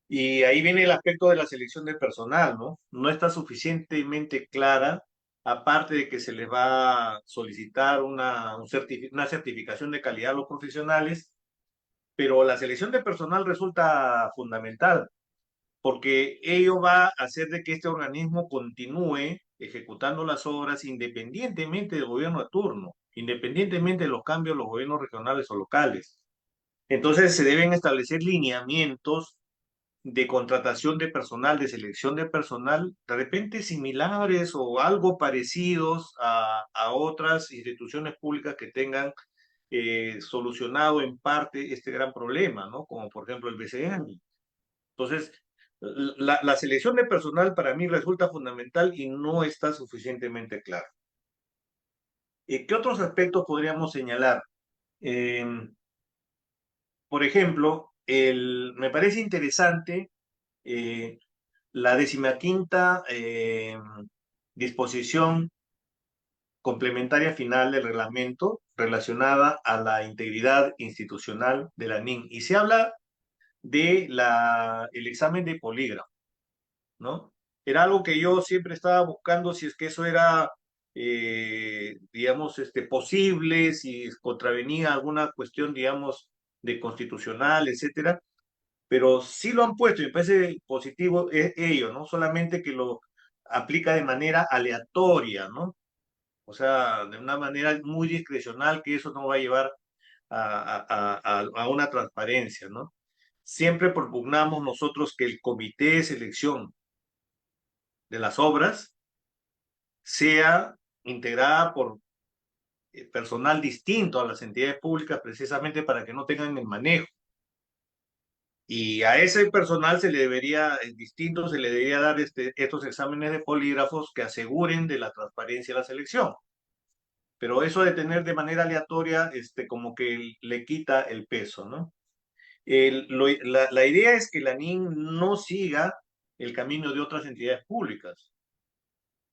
Y ahí viene el aspecto de la selección de personal, ¿no? No está suficientemente clara, aparte de que se les va a solicitar una certificación de calidad a los profesionales, pero la selección de personal resulta fundamental, porque ello va a hacer de que este organismo continúe ejecutando las obras independientemente del gobierno de turno, independientemente de los cambios de los gobiernos regionales o locales. Entonces se deben establecer lineamientos de contratación de personal, de selección de personal, de repente similares o algo parecidos a otras instituciones públicas que tengan solucionado en parte este gran problema, ¿no? Como por ejemplo el BCN. Entonces, La selección de personal para mí resulta fundamental y no está suficientemente clara. ¿Qué otros aspectos podríamos señalar? Eh, por ejemplo, me parece interesante la 15ª disposición complementaria final del reglamento relacionada a la integridad institucional de la NIN. Y se habla de el examen de polígrafo, ¿no? Era algo que yo siempre estaba buscando si es que eso era, digamos, posible, si contravenía alguna cuestión, digamos, de constitucional, etcétera, pero sí lo han puesto y me parece positivo ello, ¿no? Solamente que lo aplica de manera aleatoria, ¿no? O sea, de una manera muy discrecional que eso no va a llevar a una transparencia, ¿no? Siempre propugnamos nosotros que el comité de selección de las obras sea integrada por personal distinto a las entidades públicas precisamente para que no tengan el manejo. Y a ese personal se le debería, distinto, se le debería dar estos exámenes de polígrafos que aseguren de la transparencia de la selección. Pero eso de tener de manera aleatoria, como que le quita el peso, ¿no? La idea es que la NIN no siga el camino de otras entidades públicas.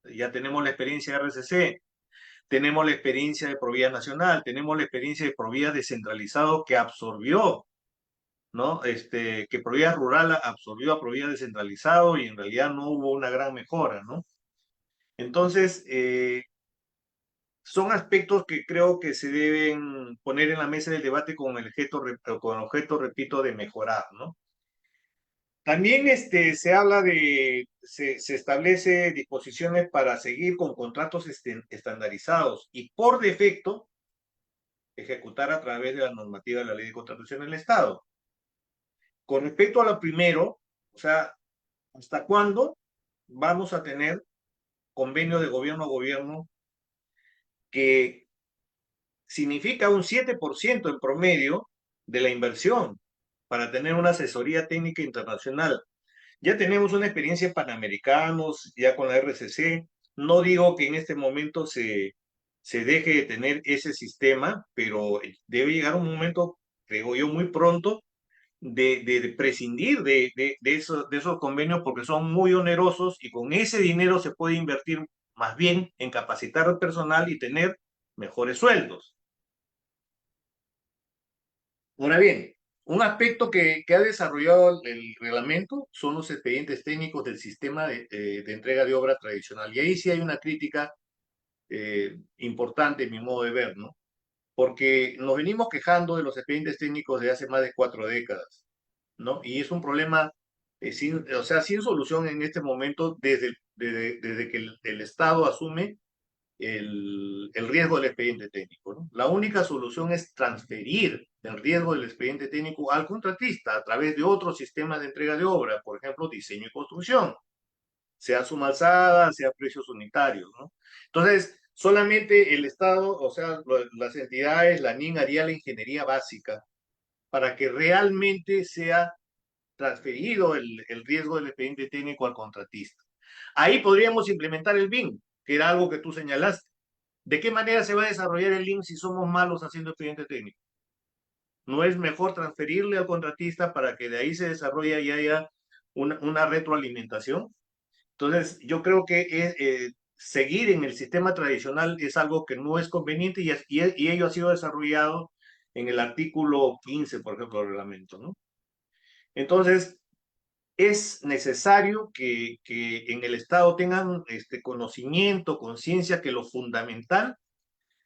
Ya tenemos la experiencia de RCC, tenemos la experiencia de Provía Nacional, tenemos la experiencia de Provía Descentralizado que absorbió, ¿no? Que Provía Rural absorbió a Provía Descentralizado y en realidad no hubo una gran mejora, ¿no? Entonces, son aspectos que creo que se deben poner en la mesa del debate con el objeto, repito, de mejorar, ¿no? También se habla se establece disposiciones para seguir con contratos estandarizados y por defecto ejecutar a través de la normativa de la Ley de Contratación del Estado. Con respecto a lo primero, o sea, ¿hasta cuándo vamos a tener convenios de gobierno a gobierno que significa un 7% en promedio de la inversión para tener una asesoría técnica internacional? Ya tenemos una experiencia en Panamericanos, ya con la RCC. No digo que en este momento se deje de tener ese sistema, pero debe llegar un momento, creo yo, muy pronto, de prescindir de esos convenios porque son muy onerosos y con ese dinero se puede invertir más bien en capacitar al personal y tener mejores sueldos. Ahora bien, un aspecto que ha desarrollado el reglamento son los expedientes técnicos del sistema de entrega de obra tradicional. Y ahí sí hay una crítica importante, en mi modo de ver, ¿no? Porque nos venimos quejando de los expedientes técnicos de hace más de 4 décadas, ¿no? Y es un problema sin solución en este momento desde que el Estado asume el riesgo del expediente técnico, ¿no? La única solución es transferir el riesgo del expediente técnico al contratista a través de otros sistemas de entrega de obra, por ejemplo, diseño y construcción, sea suma alzada, sea precios unitarios, ¿no? Entonces, solamente el Estado, o sea, las entidades, la NIN haría la ingeniería básica para que realmente sea transferido el riesgo del expediente técnico al contratista. Ahí podríamos implementar el BIM, que era algo que tú señalaste. ¿De qué manera se va a desarrollar el link si somos malos haciendo expediente técnico? ¿No es mejor transferirle al contratista para que de ahí se desarrolle y haya una retroalimentación? Entonces, yo creo que seguir en el sistema tradicional es algo que no es conveniente y ello ha sido desarrollado en el artículo 15, por ejemplo, del reglamento, ¿no? Entonces, es necesario que en el Estado tengan conocimiento, conciencia, que lo fundamental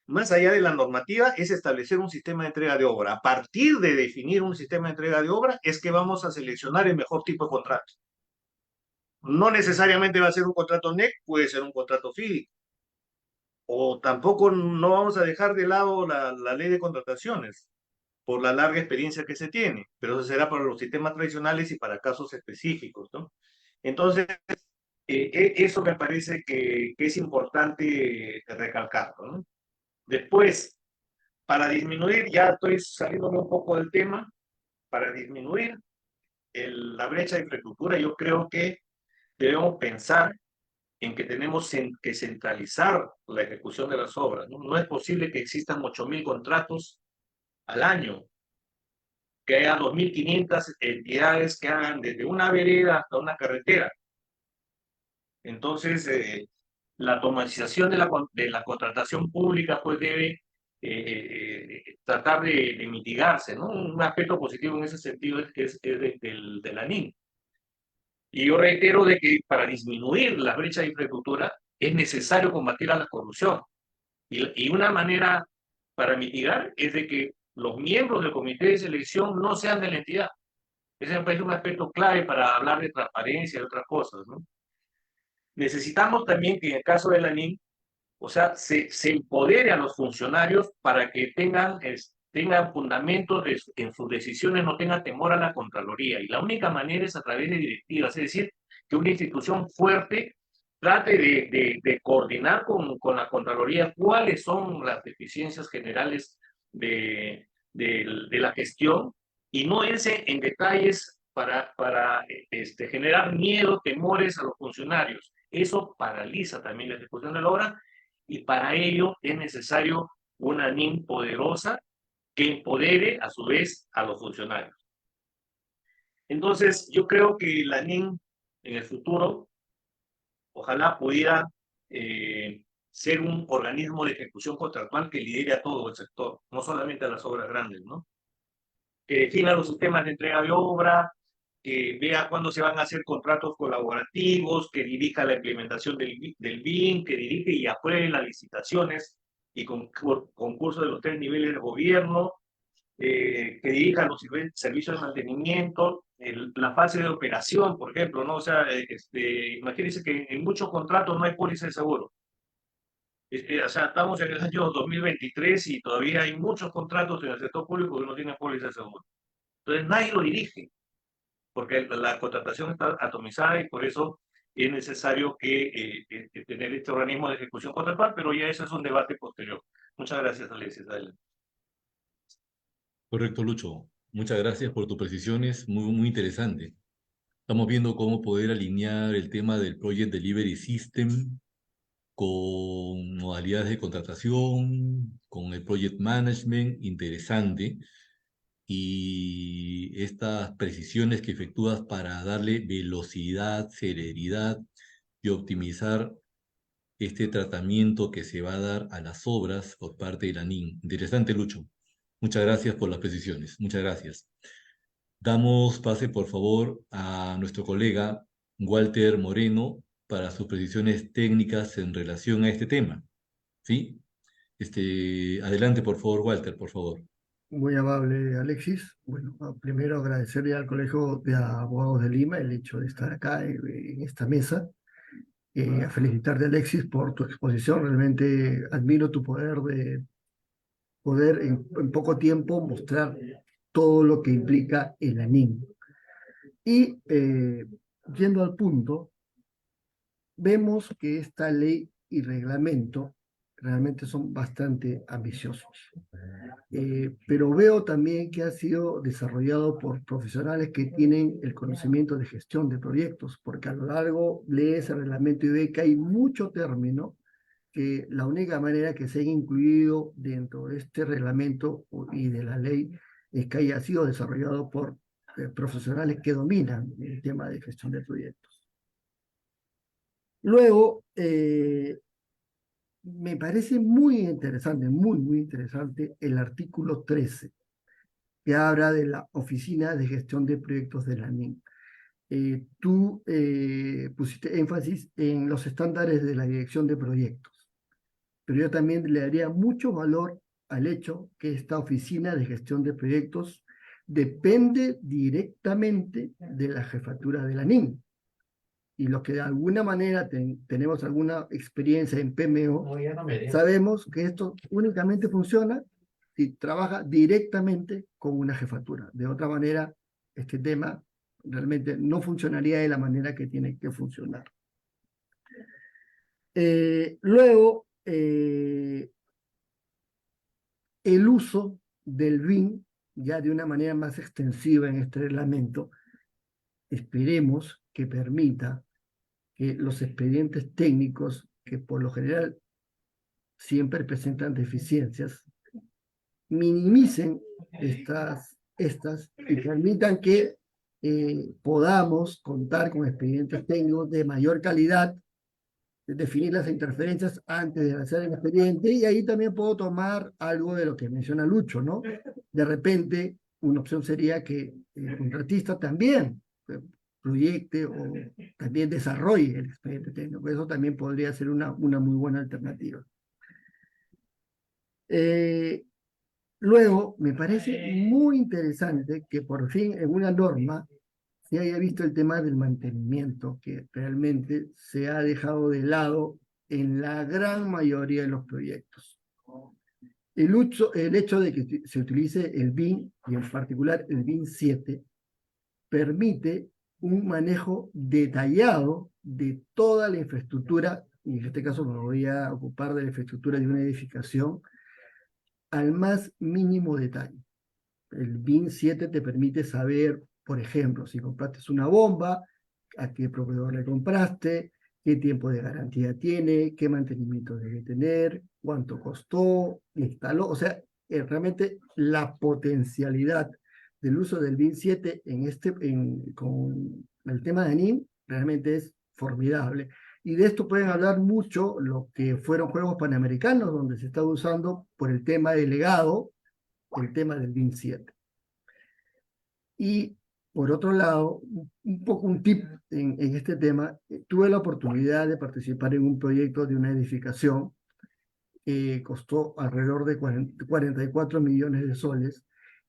más allá de la normativa, es establecer un sistema de entrega de obra. A partir de definir un sistema de entrega de obra, es que vamos a seleccionar el mejor tipo de contrato. No necesariamente va a ser un contrato NEC, puede ser un contrato FIDI. O tampoco no vamos a dejar de lado la ley de contrataciones, por la larga experiencia que se tiene, pero eso será para los sistemas tradicionales y para casos específicos, ¿no? Entonces, eso me parece que es importante recalcarlo, ¿no? Después, para disminuir, ya estoy saliéndome un poco del tema, para disminuir la brecha de infraestructura, yo creo que debemos pensar en que tenemos que centralizar la ejecución de las obras, ¿no? No es posible que existan 8.000 contratos al año, que haya 2.500 entidades que hagan desde una vereda hasta una carretera. Entonces, la automatización de la contratación pública pues debe tratar de mitigarse, ¿no? Un aspecto positivo en ese sentido es de la NIN. Y yo reitero de que para disminuir la brecha de infraestructura es necesario combatir a la corrupción. Y una manera para mitigar es de que los miembros del comité de selección no sean de la entidad. Ese me parece un aspecto clave para hablar de transparencia y otras cosas, ¿no? Necesitamos también que en el caso de la NIN, o sea, se empodere a los funcionarios para que tengan fundamentos en sus decisiones, no tengan temor a la Contraloría. Y la única manera es a través de directivas, es decir, que una institución fuerte trate de coordinar con la Contraloría cuáles son las deficiencias generales de la gestión y no irse en detalles para generar miedo, temores a los funcionarios. Eso paraliza también la ejecución de la obra y para ello es necesario una NIN poderosa que empodere a su vez a los funcionarios. Entonces, yo creo que la NIN en el futuro ojalá pudiera ser un organismo de ejecución contractual que lidere a todo el sector, no solamente a las obras grandes, ¿no? Que defina los sistemas de entrega de obra, que vea cuándo se van a hacer contratos colaborativos, que dirija la implementación del BIM, que dirige y apruebe las licitaciones y concursos de los 3 niveles de gobierno, que dirija los servicios de mantenimiento, la fase de operación, por ejemplo, ¿no? O sea, imagínense que en muchos contratos no hay póliza de seguro. O sea, estamos en el año 2023 y todavía hay muchos contratos en el sector público que no tienen póliza de seguro. Entonces nadie lo dirige, porque la contratación está atomizada y por eso es necesario tener este organismo de ejecución contractual, pero ya eso es un debate posterior. Muchas gracias, Alexis. Adelante. Correcto, Lucho. Muchas gracias por tus precisiones, muy interesante. Estamos viendo cómo poder alinear el tema del Project Delivery System con modalidades de contratación, con el Project Management, interesante, y estas precisiones que efectúas para darle velocidad, celeridad y optimizar este tratamiento que se va a dar a las obras por parte de la NIN. Interesante, Lucho. Muchas gracias por las precisiones. Muchas gracias. Damos pase, por favor, a nuestro colega Walter Moreno para sus precisiones técnicas en relación a este tema. ¿Sí? Adelante, por favor, Walter, por favor. Muy amable, Alexis. Bueno, primero agradecerle al Colegio de Abogados de Lima el hecho de estar acá en esta mesa. A felicitarte, Alexis, por tu exposición. Realmente admiro tu poder de poder en poco tiempo mostrar todo lo que implica el ANIN. Y yendo al punto, vemos que esta ley y reglamento realmente son bastante ambiciosos. Pero veo también que ha sido desarrollado por profesionales que tienen el conocimiento de gestión de proyectos, porque a lo largo de ese reglamento y ve que hay mucho término que la única manera que se haya incluido dentro de este reglamento y de la ley es que haya sido desarrollado por profesionales que dominan el tema de gestión de proyectos. Luego, me parece muy interesante, muy interesante el artículo 13, que habla de la Oficina de Gestión de Proyectos de la NIN. Tú pusiste énfasis en los estándares de la dirección de proyectos, pero yo también le daría mucho valor al hecho que esta Oficina de Gestión de Proyectos depende directamente de la jefatura de la NIN. Y los que de alguna manera tenemos alguna experiencia en PMO, sabemos que esto únicamente funciona si trabaja directamente con una jefatura. De otra manera, este tema realmente no funcionaría de la manera que tiene que funcionar. Luego, el uso del BIM, ya de una manera más extensiva en este reglamento, esperemos que permita que los expedientes técnicos, que por lo general siempre presentan deficiencias, minimicen estas y permitan que podamos contar con expedientes técnicos de mayor calidad, definir las interferencias antes de hacer el expediente, y ahí también puedo tomar algo de lo que menciona Lucho, ¿no? De repente, una opción sería que el contratista también proyecte o también desarrolle el expediente técnico. Eso también podría ser una muy buena alternativa. Luego, me parece muy interesante que por fin en una norma se haya visto el tema del mantenimiento, que realmente se ha dejado de lado en la gran mayoría de los proyectos. El hecho de que se utilice el BIM, y en particular el BIM 7, permite un manejo detallado de toda la infraestructura, y en este caso me voy a ocupar de la infraestructura de una edificación, al más mínimo detalle. El BIM 7 te permite saber, por ejemplo, si compraste una bomba, a qué proveedor le compraste, qué tiempo de garantía tiene, qué mantenimiento debe tener, cuánto costó, instaló. O sea, realmente la potencialidad del uso del BIM 7 con el tema de ANIM realmente es formidable. Y de esto pueden hablar mucho lo que fueron Juegos Panamericanos, donde se está usando por el tema del legado, el tema del BIM 7. Y por otro lado, un poco un tip en este tema, tuve la oportunidad de participar en un proyecto de una edificación que costó alrededor de 44 millones de soles,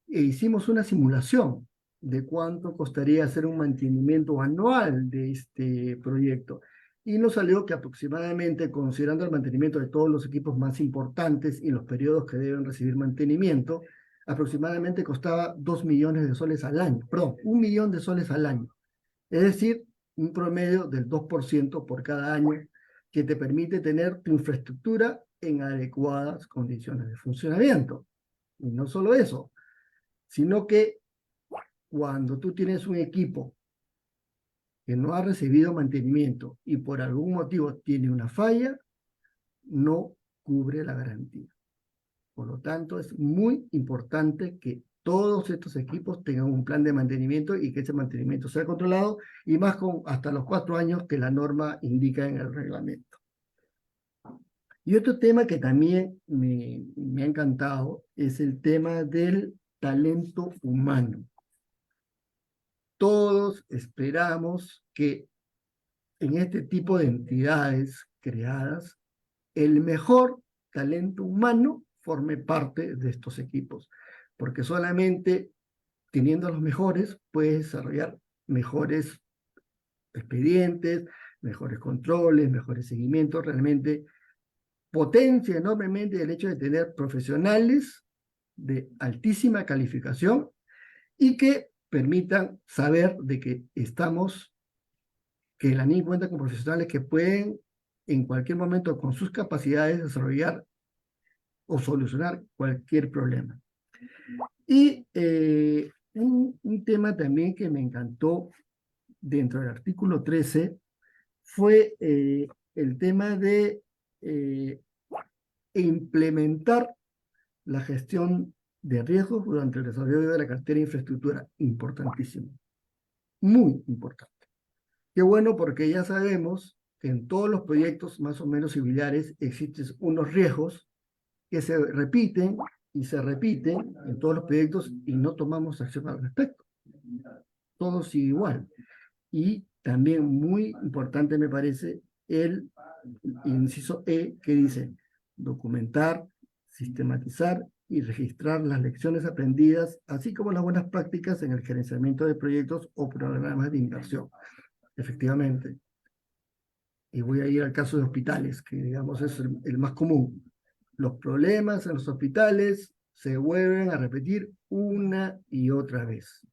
e hicimos una simulación de cuánto costaría hacer un mantenimiento anual de este proyecto. Y nos salió que aproximadamente, considerando el mantenimiento de todos los equipos más importantes y los periodos que deben recibir mantenimiento, aproximadamente costaba 2 millones de soles al año, perdón, 1 millón de soles al año. Es decir, un promedio del 2% por cada año, que te permite tener tu infraestructura en adecuadas condiciones de funcionamiento. Y no solo eso, sino que cuando tú tienes un equipo que no ha recibido mantenimiento y por algún motivo tiene una falla, no cubre la garantía. Por lo tanto, es muy importante que todos estos equipos tengan un plan de mantenimiento y que ese mantenimiento sea controlado, y más con hasta los 4 años que la norma indica en el reglamento. Y otro tema que también me ha encantado es el tema del talento humano. Todos esperamos que en este tipo de entidades creadas, el mejor talento humano forme parte de estos equipos, porque solamente teniendo a los mejores puedes desarrollar mejores expedientes, mejores controles, mejores seguimientos. Realmente potencia enormemente el hecho de tener profesionales de altísima calificación y que permitan saber de que la ANIM cuenta con profesionales que pueden en cualquier momento con sus capacidades desarrollar o solucionar cualquier problema. Y un tema también que me encantó dentro del artículo 13 fue el tema de implementar la gestión de riesgos durante el desarrollo de la cartera de infraestructura. Importantísimo, muy importante. Qué bueno, porque ya sabemos que en todos los proyectos más o menos similares existen unos riesgos que se repiten y se repiten en todos los proyectos y no tomamos acción al respecto. Todo sigue igual. Y también muy importante me parece el inciso E, que dice documentar, sistematizar y registrar las lecciones aprendidas, así como las buenas prácticas en el gerenciamiento de proyectos o programas de inversión. Efectivamente. Y voy a ir al caso de hospitales, que digamos es el más común. Los problemas en los hospitales se vuelven a repetir una y otra vez.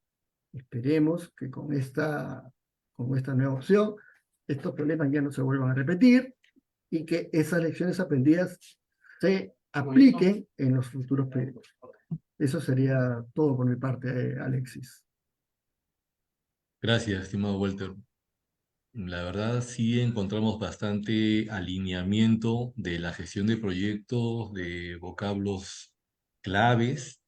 Esperemos que con esta nueva opción estos problemas ya no se vuelvan a repetir y que esas lecciones aprendidas se apliquen en los futuros proyectos. Eso sería todo por mi parte, Alexis. Gracias, estimado Walter. La verdad, sí encontramos bastante alineamiento de la gestión de proyectos, de vocablos claves,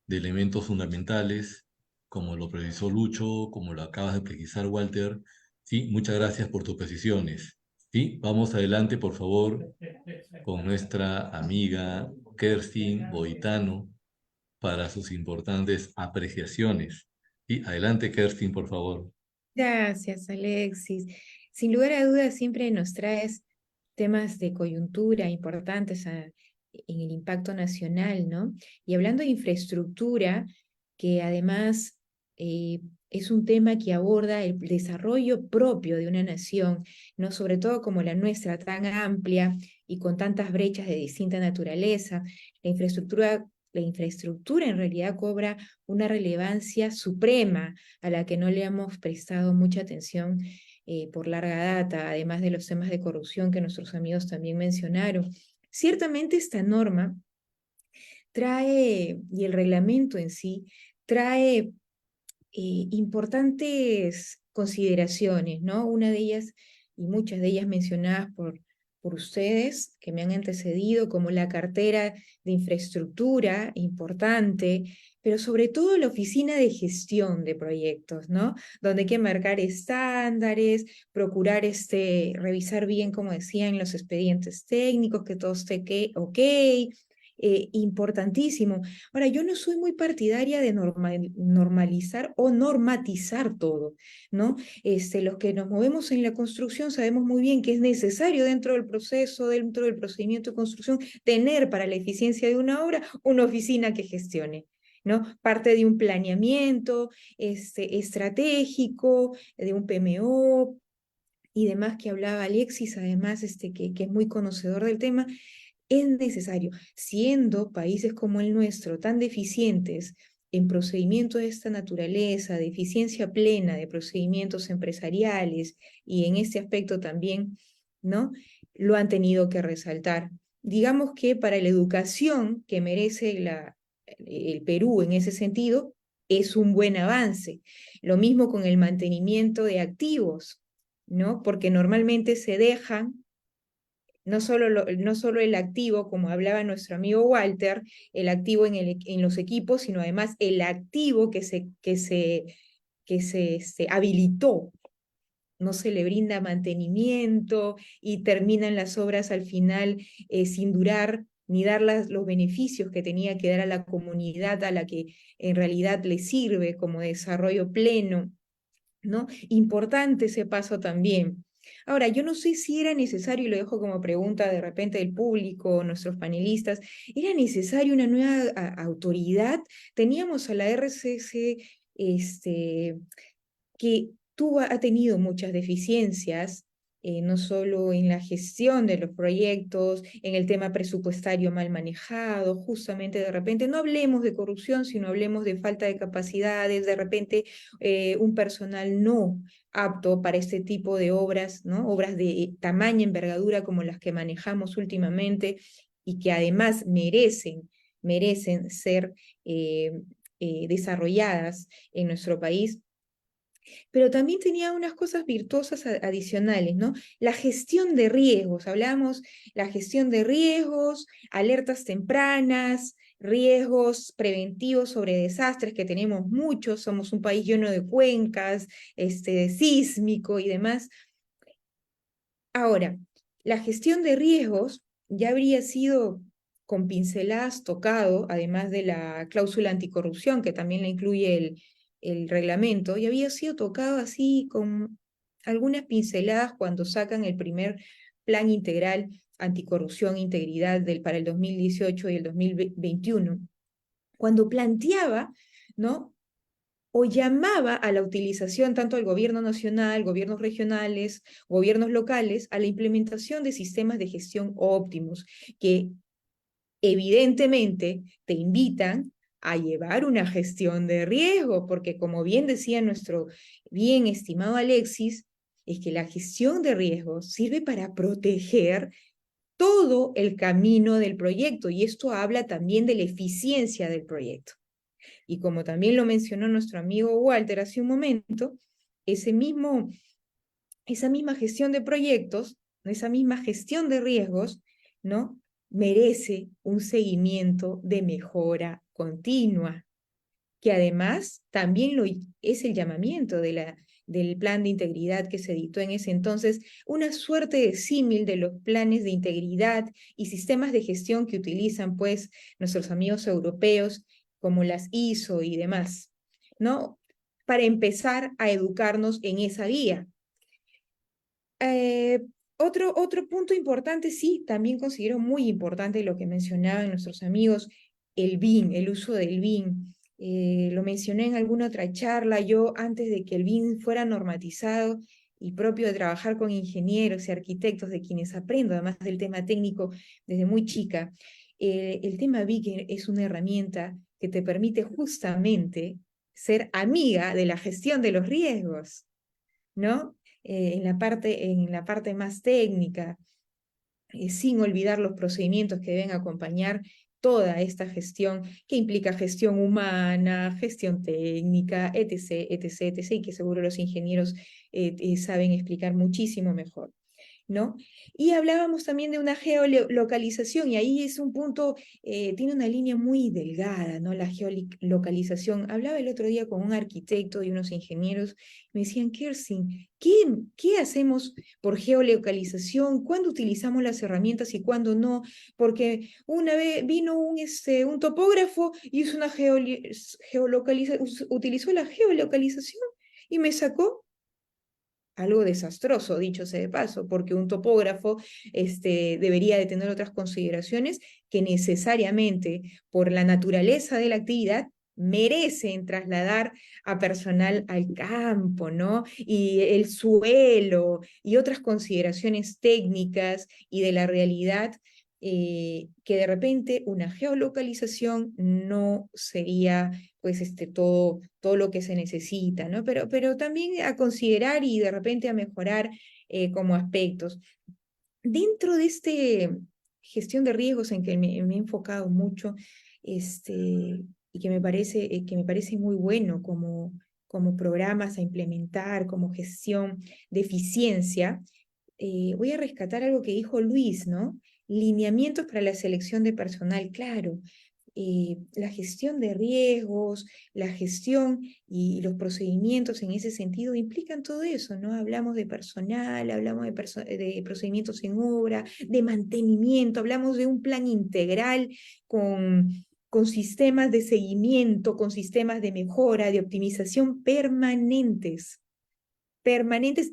de elementos fundamentales, como lo precisó Lucho, como lo acabas de precisar, Walter. Sí, muchas gracias por tus precisiones. Sí, vamos adelante, por favor, con nuestra amiga Kerstin Boitano para sus importantes apreciaciones. Sí, adelante, Kerstin, por favor. Gracias, Alexis. Sin lugar a dudas, siempre nos traes temas de coyuntura importantes en el impacto nacional, ¿no? Y hablando de infraestructura, que además eh, es un tema que aborda el desarrollo propio de una nación, ¿no? Sobre todo como la nuestra, tan amplia y con tantas brechas de distinta naturaleza. La infraestructura en realidad cobra una relevancia suprema a la que no le hemos prestado mucha atención por larga data, además de los temas de corrupción que nuestros amigos también mencionaron. Ciertamente esta norma trae, y el reglamento en sí, trae importantes consideraciones, ¿no? Una de ellas, y muchas de ellas mencionadas por ustedes que me han antecedido, como la cartera de infraestructura importante, pero sobre todo la oficina de gestión de proyectos, ¿no? Donde hay que marcar estándares, procurar revisar bien, como decían, los expedientes técnicos, que todo esté ok, importantísimo. Ahora, yo no soy muy partidaria de normalizar o normatizar todo, ¿no? Los que nos movemos en la construcción sabemos muy bien que es necesario dentro del proceso, dentro del procedimiento de construcción, tener para la eficiencia de una obra una oficina que gestione, ¿no? Parte de un planeamiento estratégico, de un PMO y demás que hablaba Alexis, además, que es muy conocedor del tema. Es necesario, siendo países como el nuestro tan deficientes en procedimientos de esta naturaleza, de eficiencia plena de procedimientos empresariales y en este aspecto también, ¿no? Lo han tenido que resaltar. Digamos que para la educación que merece el Perú en ese sentido, es un buen avance. Lo mismo con el mantenimiento de activos, ¿no? Porque normalmente se dejan no solo el activo, como hablaba nuestro amigo Walter, el activo en los equipos, sino además el activo que se habilitó. No se le brinda mantenimiento y terminan las obras al final sin durar ni dar los beneficios que tenía que dar a la comunidad a la que en realidad le sirve como desarrollo pleno, ¿no? Importante ese paso también. Ahora, yo no sé si era necesario, y lo dejo como pregunta de repente del público, nuestros panelistas, ¿era necesaria una nueva autoridad? Teníamos a la RCC, que ha tenido muchas deficiencias, no solo en la gestión de los proyectos, en el tema presupuestario mal manejado, justamente de repente, no hablemos de corrupción, sino hablemos de falta de capacidades, de repente un personal no apto para este tipo de obras, ¿no? Obras de tamaña envergadura como las que manejamos últimamente y que además merecen ser desarrolladas en nuestro país, pero también tenía unas cosas virtuosas adicionales, ¿no? La gestión de riesgos, hablamos la gestión de riesgos, alertas tempranas, riesgos preventivos sobre desastres, que tenemos muchos, somos un país lleno de cuencas, sísmico y demás. Ahora, la gestión de riesgos ya habría sido con pinceladas tocado, además de la cláusula anticorrupción, que también la incluye el reglamento, y había sido tocado así con algunas pinceladas cuando sacan el primer plan integral anticorrupción e integridad para el 2018 y el 2021, cuando planteaba, ¿no? O llamaba a la utilización tanto del gobierno nacional, gobiernos regionales, gobiernos locales, a la implementación de sistemas de gestión óptimos, que evidentemente te invitan a llevar una gestión de riesgo, porque como bien decía nuestro bien estimado Alexis, es que la gestión de riesgos sirve para proteger todo el camino del proyecto, y esto habla también de la eficiencia del proyecto. Y como también lo mencionó nuestro amigo Walter hace un momento, esa misma gestión de proyectos, esa misma gestión de riesgos, ¿no? Merece un seguimiento de mejora continua, que además también es el llamamiento del plan de integridad que se dictó en ese entonces, una suerte de símil de los planes de integridad y sistemas de gestión que utilizan pues nuestros amigos europeos, como las ISO y demás, ¿no? Para empezar a educarnos en esa guía. Otro punto importante, sí, también considero muy importante lo que mencionaban nuestros amigos, el BIM, el uso del BIM. Lo mencioné en alguna otra charla. Yo, antes de que el BIM fuera normatizado y propio de trabajar con ingenieros y arquitectos, de quienes aprendo, además del tema técnico, desde muy chica, el tema BIM es una herramienta que te permite justamente ser amiga de la gestión de los riesgos, ¿no? En la parte más técnica, sin olvidar los procedimientos que deben acompañar toda esta gestión, que implica gestión humana, gestión técnica, etc., etc., etc., y que seguro los ingenieros saben explicar muchísimo mejor, ¿no? Y hablábamos también de una geolocalización, y ahí es un punto, tiene una línea muy delgada, ¿no? La geolocalización. Hablaba el otro día con un arquitecto y unos ingenieros, me decían, Kerstin, ¿qué hacemos por geolocalización? ¿Cuándo utilizamos las herramientas y cuándo no? Porque una vez vino un topógrafo y hizo una utilizó la geolocalización y me sacó algo desastroso, dicho sea de paso, porque un topógrafo debería de tener otras consideraciones que necesariamente, por la naturaleza de la actividad, merecen trasladar a personal al campo, ¿no? Y el suelo y otras consideraciones técnicas y de la realidad, que de repente una geolocalización no sería pues todo lo que se necesita, ¿no? Pero también a considerar y de repente a mejorar como aspectos. Dentro de gestión de riesgos en que me he enfocado mucho, y que me parece muy bueno como programas a implementar, como gestión de eficiencia, voy a rescatar algo que dijo Luis, ¿no? Lineamientos para la selección de personal, claro. La gestión de riesgos, la gestión y los procedimientos en ese sentido implican todo eso, ¿no? Hablamos de personal, hablamos de procedimientos en obra, de mantenimiento, hablamos de un plan integral con sistemas de seguimiento, con sistemas de mejora, de optimización permanentes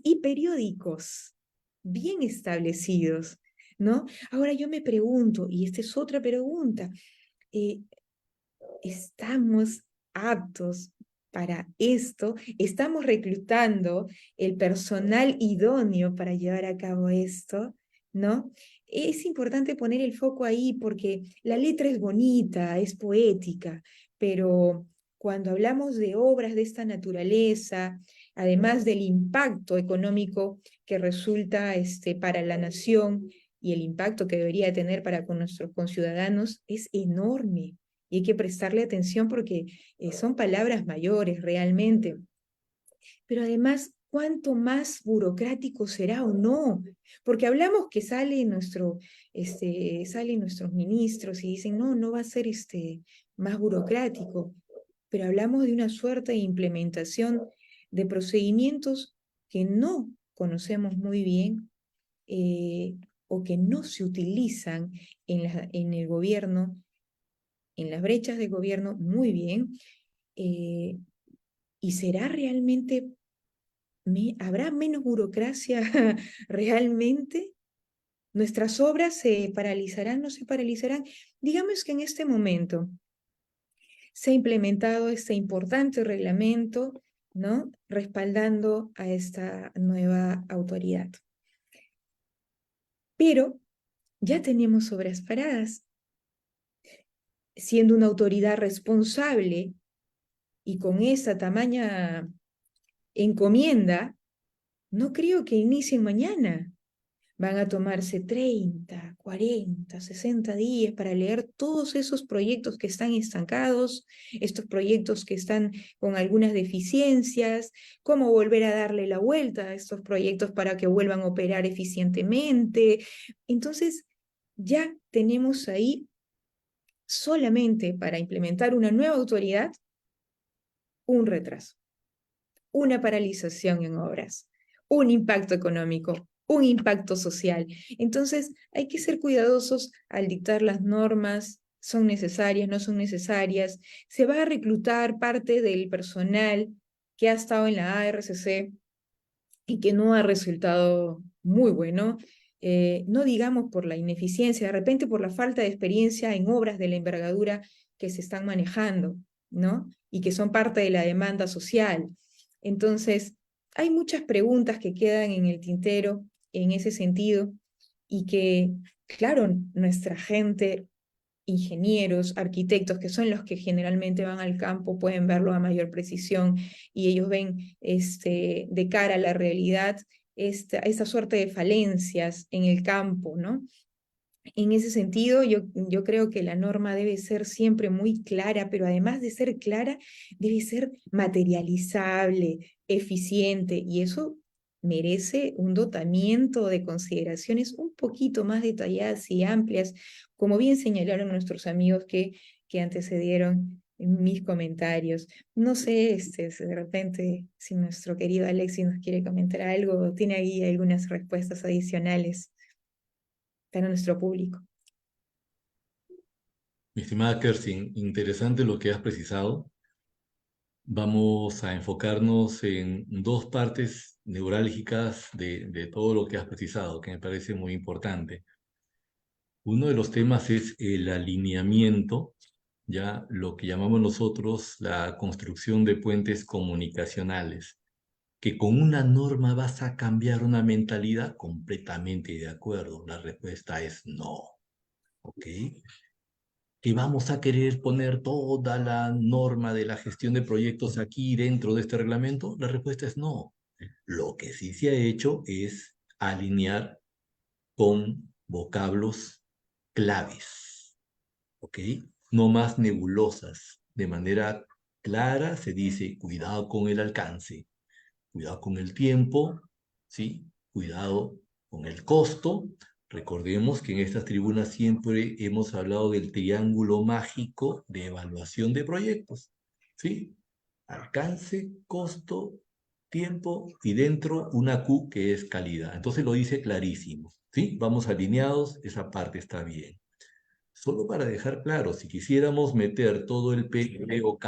y periódicos, bien establecidos, ¿no? Ahora yo me pregunto, y esta es otra pregunta, ¿estamos aptos para esto? ¿Estamos reclutando el personal idóneo para llevar a cabo esto? ¿No? Es importante poner el foco ahí porque la letra es bonita, es poética, pero cuando hablamos de obras de esta naturaleza, además del impacto económico que resulta para la nación y el impacto que debería tener para con nuestros conciudadanos, es enorme. Y hay que prestarle atención porque son palabras mayores realmente. Pero además, ¿cuánto más burocrático será o no? Porque hablamos que salen nuestros ministros y dicen, no, no va a ser más burocrático. Pero hablamos de una suerte de implementación de procedimientos que no conocemos muy bien, o que no se utilizan en el gobierno, en las brechas de gobierno muy bien, y será realmente, ¿habrá menos burocracia realmente? ¿Nuestras obras se paralizarán, no se paralizarán? Digamos que en este momento se ha implementado este importante reglamento, ¿no? Respaldando a esta nueva autoridad. Pero ya tenemos obras paradas. Siendo una autoridad responsable y con esa tamaña encomienda, no creo que inicien mañana. van a tomarse 30, 40, 60 días para leer todos esos proyectos que están estancados, estos proyectos que están con algunas deficiencias, cómo volver a darle la vuelta a estos proyectos para que vuelvan a operar eficientemente. Entonces, ya tenemos ahí solamente para implementar una nueva autoridad un retraso, una paralización en obras, un impacto económico, un impacto social. Entonces, hay que ser cuidadosos al dictar las normas, son necesarias, no son necesarias. Se va a reclutar parte del personal que ha estado en la ARCC y que no ha resultado muy bueno, no digamos por la ineficiencia, de repente por la falta de experiencia en obras de la envergadura que se están manejando, ¿no? Y que son parte de la demanda social. Entonces, hay muchas preguntas que quedan en el tintero en ese sentido y que, claro, nuestra gente, ingenieros, arquitectos, que son los que generalmente van al campo, pueden verlo a mayor precisión y ellos ven de cara a la realidad esta suerte de falencias en el campo, ¿no? En ese sentido, yo creo que la norma debe ser siempre muy clara, pero además de ser clara, debe ser materializable, eficiente, y eso merece un dotamiento de consideraciones un poquito más detalladas y amplias, como bien señalaron nuestros amigos que antecedieron en mis comentarios. No sé, si de repente, si nuestro querido Alexis nos quiere comentar algo, tiene ahí algunas respuestas adicionales para nuestro público. Mi estimada Kerstin, interesante lo que has precisado. Vamos a enfocarnos en dos partes neurálgicas de todo lo que has precisado, que me parece muy importante. Uno de los temas es el alineamiento, ya lo que llamamos nosotros la construcción de puentes comunicacionales, que con una norma vas a cambiar una mentalidad. Completamente de acuerdo. La respuesta es no. ¿Ok? Que vamos a querer poner toda la norma de la gestión de proyectos aquí dentro de este reglamento. La respuesta es no. Lo que sí se ha hecho es alinear con vocablos claves, ¿ok? No más nebulosas. De manera clara se dice, cuidado con el alcance, cuidado con el tiempo, ¿sí? Cuidado con el costo. Recordemos que en estas tribunas siempre hemos hablado del triángulo mágico de evaluación de proyectos, ¿sí? Alcance, costo, tiempo y dentro una Q que es calidad. Entonces lo dice clarísimo, ¿sí? Vamos alineados, esa parte está bien. Solo para dejar claro, si quisiéramos meter todo el PMBOK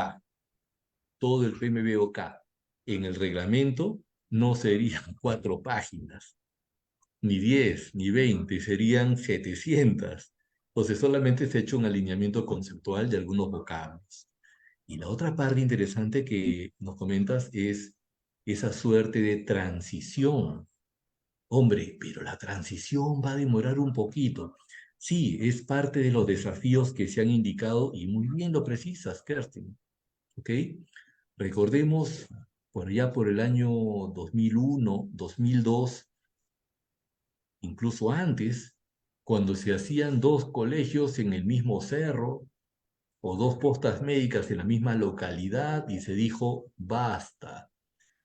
en el reglamento, no serían 4 páginas, ni 10, ni 20, serían 700. Entonces solamente se ha hecho un alineamiento conceptual de algunos vocablos. Y la otra parte interesante que nos comentas es esa suerte de transición. Hombre, pero la transición va a demorar un poquito. Sí, es parte de los desafíos que se han indicado y muy bien lo precisas, Kerstin. ¿Ok? Recordemos por allá por el año 2001, 2002, incluso antes, cuando se hacían 2 colegios en el mismo cerro o 2 postas médicas en la misma localidad y se dijo, basta,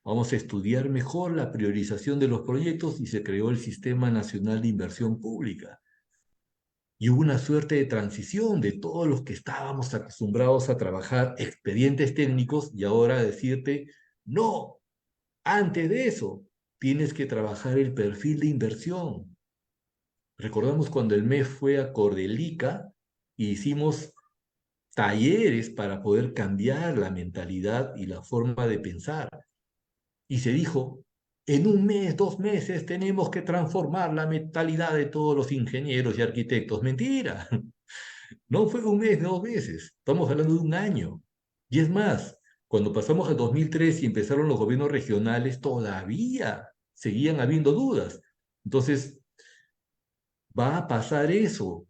vamos a estudiar mejor la priorización de los proyectos y se creó el Sistema Nacional de Inversión Pública. Y hubo una suerte de transición de todos los que estábamos acostumbrados a trabajar expedientes técnicos y ahora decirte, no, antes de eso, tienes que trabajar el perfil de inversión. Recordamos cuando el MEF fue a Cordelica e hicimos talleres para poder cambiar la mentalidad y la forma de pensar. Y se dijo, en 1 mes, 2 meses tenemos que transformar la mentalidad de todos los ingenieros y arquitectos. Mentira. No fue 1 mes, 2 meses. Estamos hablando de 1 año. Y es más, cuando pasamos al 2003 y empezaron los gobiernos regionales, todavía seguían habiendo dudas. Entonces, va a pasar eso,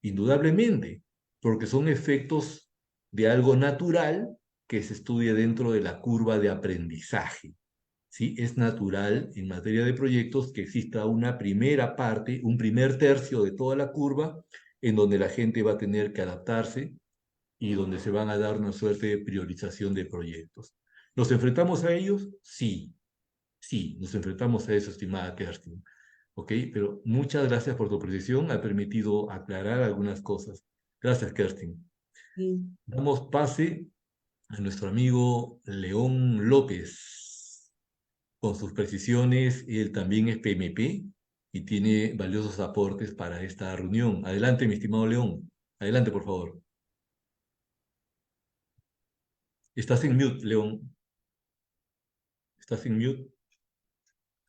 indudablemente, porque son efectos de algo natural que se estudia dentro de la curva de aprendizaje. ¿sí? Es natural en materia de proyectos que exista una primera parte, un primer tercio de toda la curva, en donde la gente va a tener que adaptarse y donde se van a dar una suerte de priorización de proyectos. ¿Nos enfrentamos a ellos? Sí, sí, nos enfrentamos a eso, estimada Kerstin. ¿Ok? Pero muchas gracias por tu precisión, ha permitido aclarar algunas cosas. Gracias, Kerstin. Sí. Damos pase a nuestro amigo León López. Con sus precisiones, él también es PMP y tiene valiosos aportes para esta reunión. Adelante, mi estimado León. Adelante, por favor. Estás en mute, León. Estás en mute.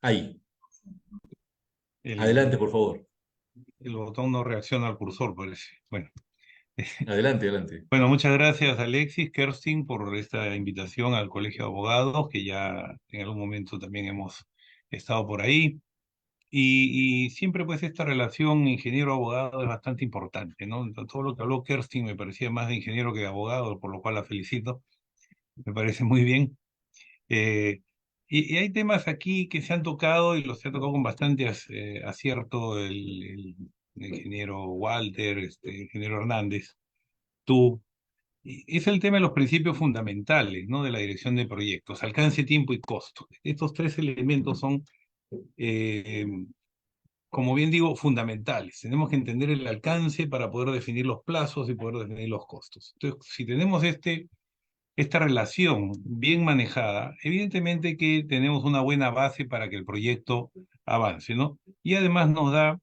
Ahí. El, Adelante, por favor. el botón no reacciona al cursor, parece. Bueno, Adelante, adelante. bueno, muchas gracias Alexis, Kerstin, por esta invitación al Colegio de Abogados, que ya en algún momento también hemos estado por ahí. Y siempre pues esta relación ingeniero-abogado es bastante importante, ¿no? Todo lo que habló Kerstin me parecía más de ingeniero que de abogado, por lo cual la felicito. Me parece muy bien. Eh, y hay temas aquí que se han tocado y los se ha tocado con bastante acierto el ingeniero Walter, el ingeniero Hernández, tú. Y es el tema de los principios fundamentales, ¿no? De la dirección de proyectos, alcance, tiempo y costo. Estos tres elementos son, eh, como bien digo, fundamentales. Tenemos que entender el alcance para poder definir los plazos y poder definir los costos. Entonces, si tenemos esta relación bien manejada, evidentemente que tenemos una buena base para que el proyecto avance, ¿no? Y además nos da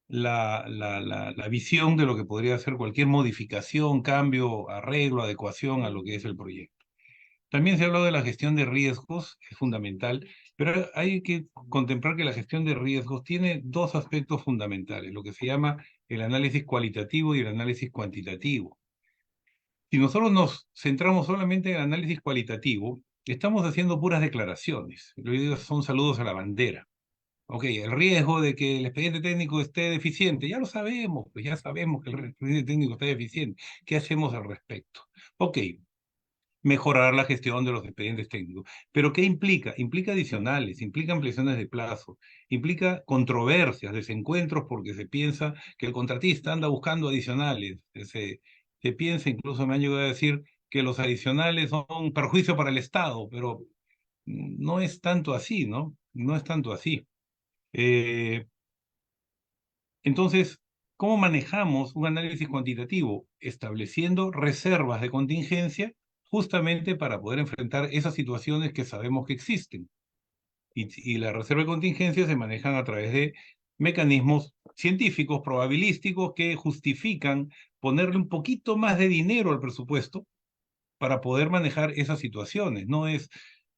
la visión de lo que podría ser cualquier modificación, cambio, arreglo, adecuación a lo que es el proyecto. También se ha hablado de la gestión de riesgos, es fundamental, pero hay que contemplar que la gestión de riesgos tiene dos aspectos fundamentales, lo que se llama el análisis cualitativo y el análisis cuantitativo. Si nosotros nos centramos solamente en el análisis cualitativo, estamos haciendo puras declaraciones. Lo que digo son saludos a la bandera. Ok, el riesgo de que el expediente técnico esté deficiente, ya lo sabemos, pues ya sabemos que el expediente técnico está deficiente. ¿Qué hacemos al respecto? Ok, mejorar la gestión de los expedientes técnicos. ¿Pero qué implica? Implica adicionales, implica ampliaciones de plazo, implica controversias, desencuentros, porque se piensa que el contratista anda buscando adicionales. Se piensa, incluso me han llegado a decir que los adicionales son perjuicio para el Estado, pero no es tanto así, ¿no? No es tanto así. Eh, entonces, ¿cómo manejamos un análisis cuantitativo? Estableciendo reservas de contingencia justamente para poder enfrentar esas situaciones que sabemos que existen. Y la reserva de contingencia se manejan a través de mecanismos científicos, probabilísticos, que justifican ponerle un poquito más de dinero al presupuesto para poder manejar esas situaciones. No es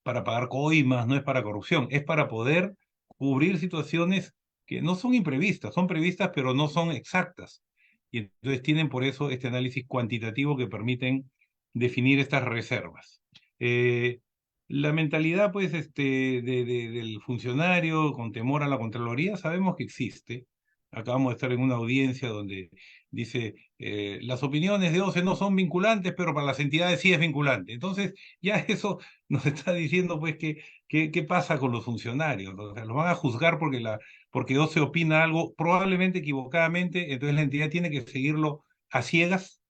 para pagar coimas, no es para corrupción, es para poder cubrir situaciones que no son imprevistas, son previstas pero no son exactas. Y entonces tienen por eso este análisis cuantitativo que permiten definir estas reservas. Eh, la mentalidad, pues, del funcionario con temor a la Contraloría, sabemos que existe. Acabamos de estar en una audiencia donde dice, las opiniones de OCE no son vinculantes, pero para las entidades sí es vinculante. Entonces, ya eso nos está diciendo, pues, qué pasa con los funcionarios. O sea, los van a juzgar porque OCE opina algo probablemente equivocadamente, entonces la entidad tiene que seguirlo a ciegas.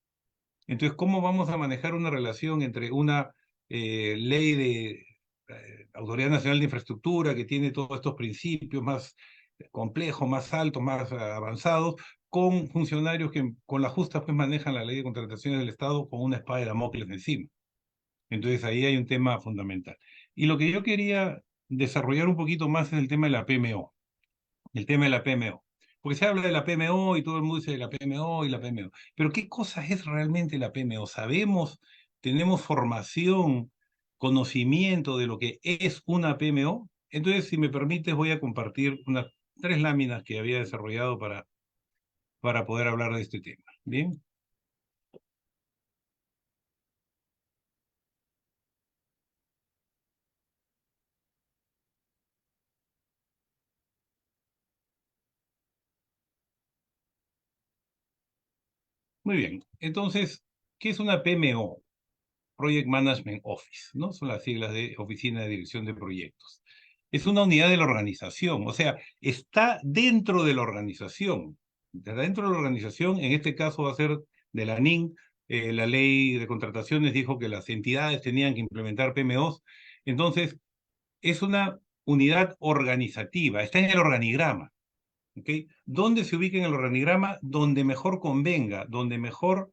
Entonces, ¿cómo vamos a manejar una relación entre una ley de Autoridad Nacional de Infraestructura que tiene todos estos principios más complejos, más altos, más avanzados, con funcionarios que con la justa pues manejan la ley de contrataciones del Estado con una espada de Damocles encima? Entonces ahí hay un tema fundamental. Y lo que yo quería desarrollar un poquito más es el tema de la PMO, el tema de la PMO. Porque se habla de la PMO y todo el mundo dice de la PMO y la PMO. Pero ¿qué cosa es realmente la PMO? ¿Sabemos, tenemos formación, conocimiento de lo que es una PMO? Entonces, si me permites, voy a compartir unas 3 láminas que había desarrollado para poder hablar de este tema. ¿Bien? Muy bien. Entonces, ¿qué es una PMO? Project Management Office, ¿no? Son las siglas de Oficina de Dirección de Proyectos. Es una unidad de la organización, o sea, está dentro de la organización. Dentro de la organización, en este caso va a ser de la NIN, la ley de contrataciones dijo que las entidades tenían que implementar PMOs, entonces es una unidad organizativa, está en el organigrama. ¿Okay? ¿Dónde se ubica en el organigrama? Donde mejor convenga, donde mejor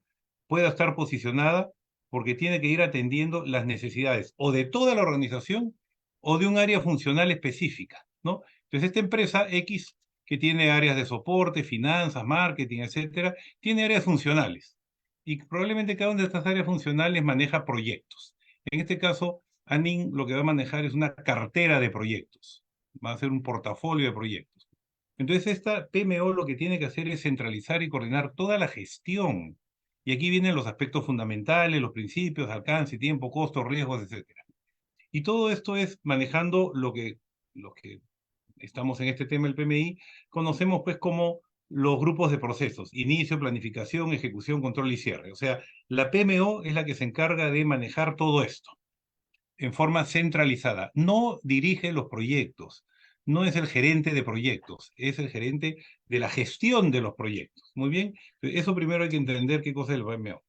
pueda estar posicionada, porque tiene que ir atendiendo las necesidades o de toda la organización o de un área funcional específica, ¿no? Entonces, esta empresa X, que tiene áreas de soporte, finanzas, marketing, etcétera, tiene áreas funcionales. Y probablemente cada una de estas áreas funcionales maneja proyectos. En este caso, ANIN lo que va a manejar es una cartera de proyectos. Va a ser un portafolio de proyectos. Entonces, esta PMO lo que tiene que hacer es centralizar y coordinar toda la gestión. Y aquí vienen los aspectos fundamentales, los principios, alcance, tiempo, costo, riesgos, etc. Y todo esto es manejando lo que estamos en este tema del PMI, conocemos pues como los grupos de procesos: inicio, planificación, ejecución, control y cierre. O sea, la PMO es la que se encarga de manejar todo esto en forma centralizada. No dirige los proyectos, no es el gerente de proyectos, es el gerente de la gestión de los proyectos. Muy bien, eso primero hay que entender qué cosa es el PMO.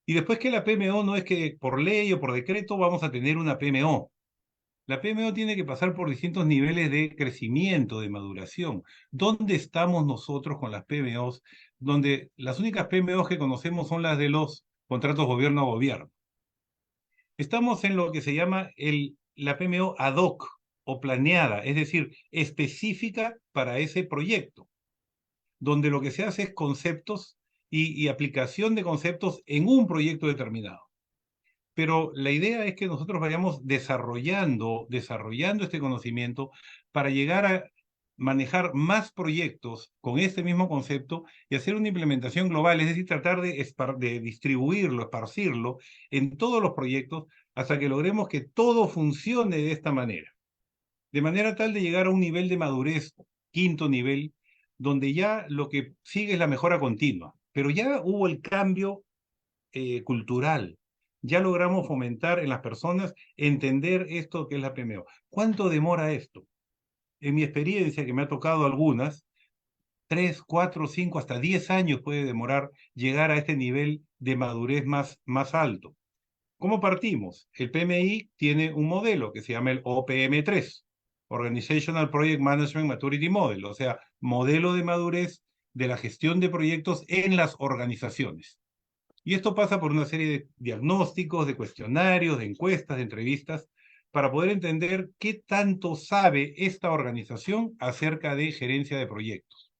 Y después, que la PMO no es que por ley o por decreto vamos a tener una PMO. La PMO tiene que pasar por distintos niveles de crecimiento, de maduración. ¿Dónde estamos nosotros con las PMOs? Donde las únicas PMOs que conocemos son las de los contratos gobierno a gobierno. Estamos en lo que se llama la PMO ad hoc o planeada, es decir, específica para ese proyecto, donde lo que se hace es conceptos y aplicación de conceptos en un proyecto determinado. Pero la idea es que nosotros vayamos desarrollando este conocimiento para llegar a manejar más proyectos con este mismo concepto y hacer una implementación global, es decir, tratar de distribuirlo, esparcirlo en todos los proyectos hasta que logremos que todo funcione de esta manera. De manera tal de llegar a un nivel de madurez, quinto nivel, donde ya lo que sigue es la mejora continua. Pero ya hubo el cambio cultural. Ya logramos fomentar en las personas entender esto que es la PMO. ¿Cuánto demora esto? En mi experiencia, que me ha tocado algunas, 3, 4, 5, hasta 10 años puede demorar llegar a este nivel de madurez más alto. ¿Cómo partimos? El PMI tiene un modelo que se llama el OPM3, Organizational Project Management Maturity Model, o sea, modelo de madurez de la gestión de proyectos en las organizaciones. Y esto pasa por una serie de diagnósticos, de cuestionarios, de encuestas, de entrevistas, para poder entender qué tanto sabe esta organización acerca de gerencia de proyectos.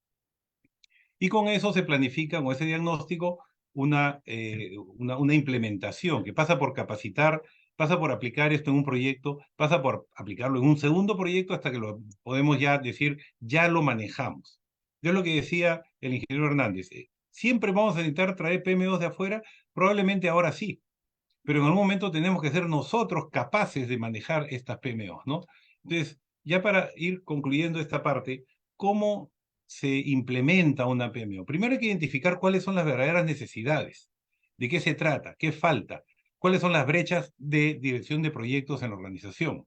Y con eso se planifica, con ese diagnóstico, una implementación que pasa por capacitar, pasa por aplicar esto en un proyecto, pasa por aplicarlo en un segundo proyecto hasta que lo podemos ya decir, ya lo manejamos. Yo lo que decía el ingeniero Hernández, ¿siempre vamos a necesitar traer PMOs de afuera? Probablemente ahora sí, pero en algún momento tenemos que ser nosotros capaces de manejar estas PMOs, ¿no? Entonces, ya para ir concluyendo esta parte, ¿cómo se implementa una PMO? Primero hay que identificar cuáles son las verdaderas necesidades, de qué se trata, qué falta, cuáles son las brechas de dirección de proyectos en la organización.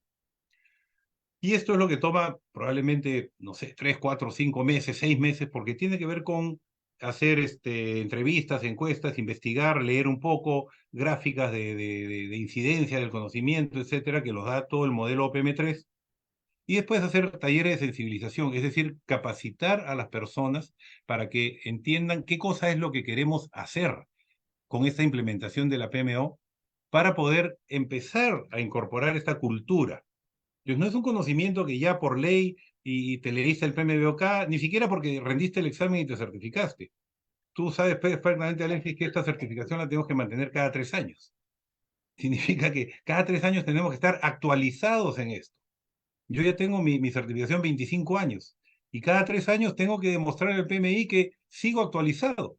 Y esto es lo que toma probablemente, no sé, 3, 4, 5 meses, 6 meses, porque tiene que ver con hacer entrevistas, encuestas, investigar, leer un poco, gráficas de incidencia del conocimiento, etcétera, que los da todo el modelo OPM3. Y después hacer talleres de sensibilización, es decir, capacitar a las personas para que entiendan qué cosa es lo que queremos hacer con esta implementación de la PMO para poder empezar a incorporar esta cultura. Entonces, no es un conocimiento que ya por ley y te leíste el PMBOK, ni siquiera porque rendiste el examen y te certificaste. Tú sabes perfectamente, Alexis, que esta certificación la tenemos que mantener cada 3 años. Significa que cada 3 años tenemos que estar actualizados en esto. Yo ya tengo mi certificación 25 años y cada 3 años tengo que demostrar al PMI que sigo actualizado.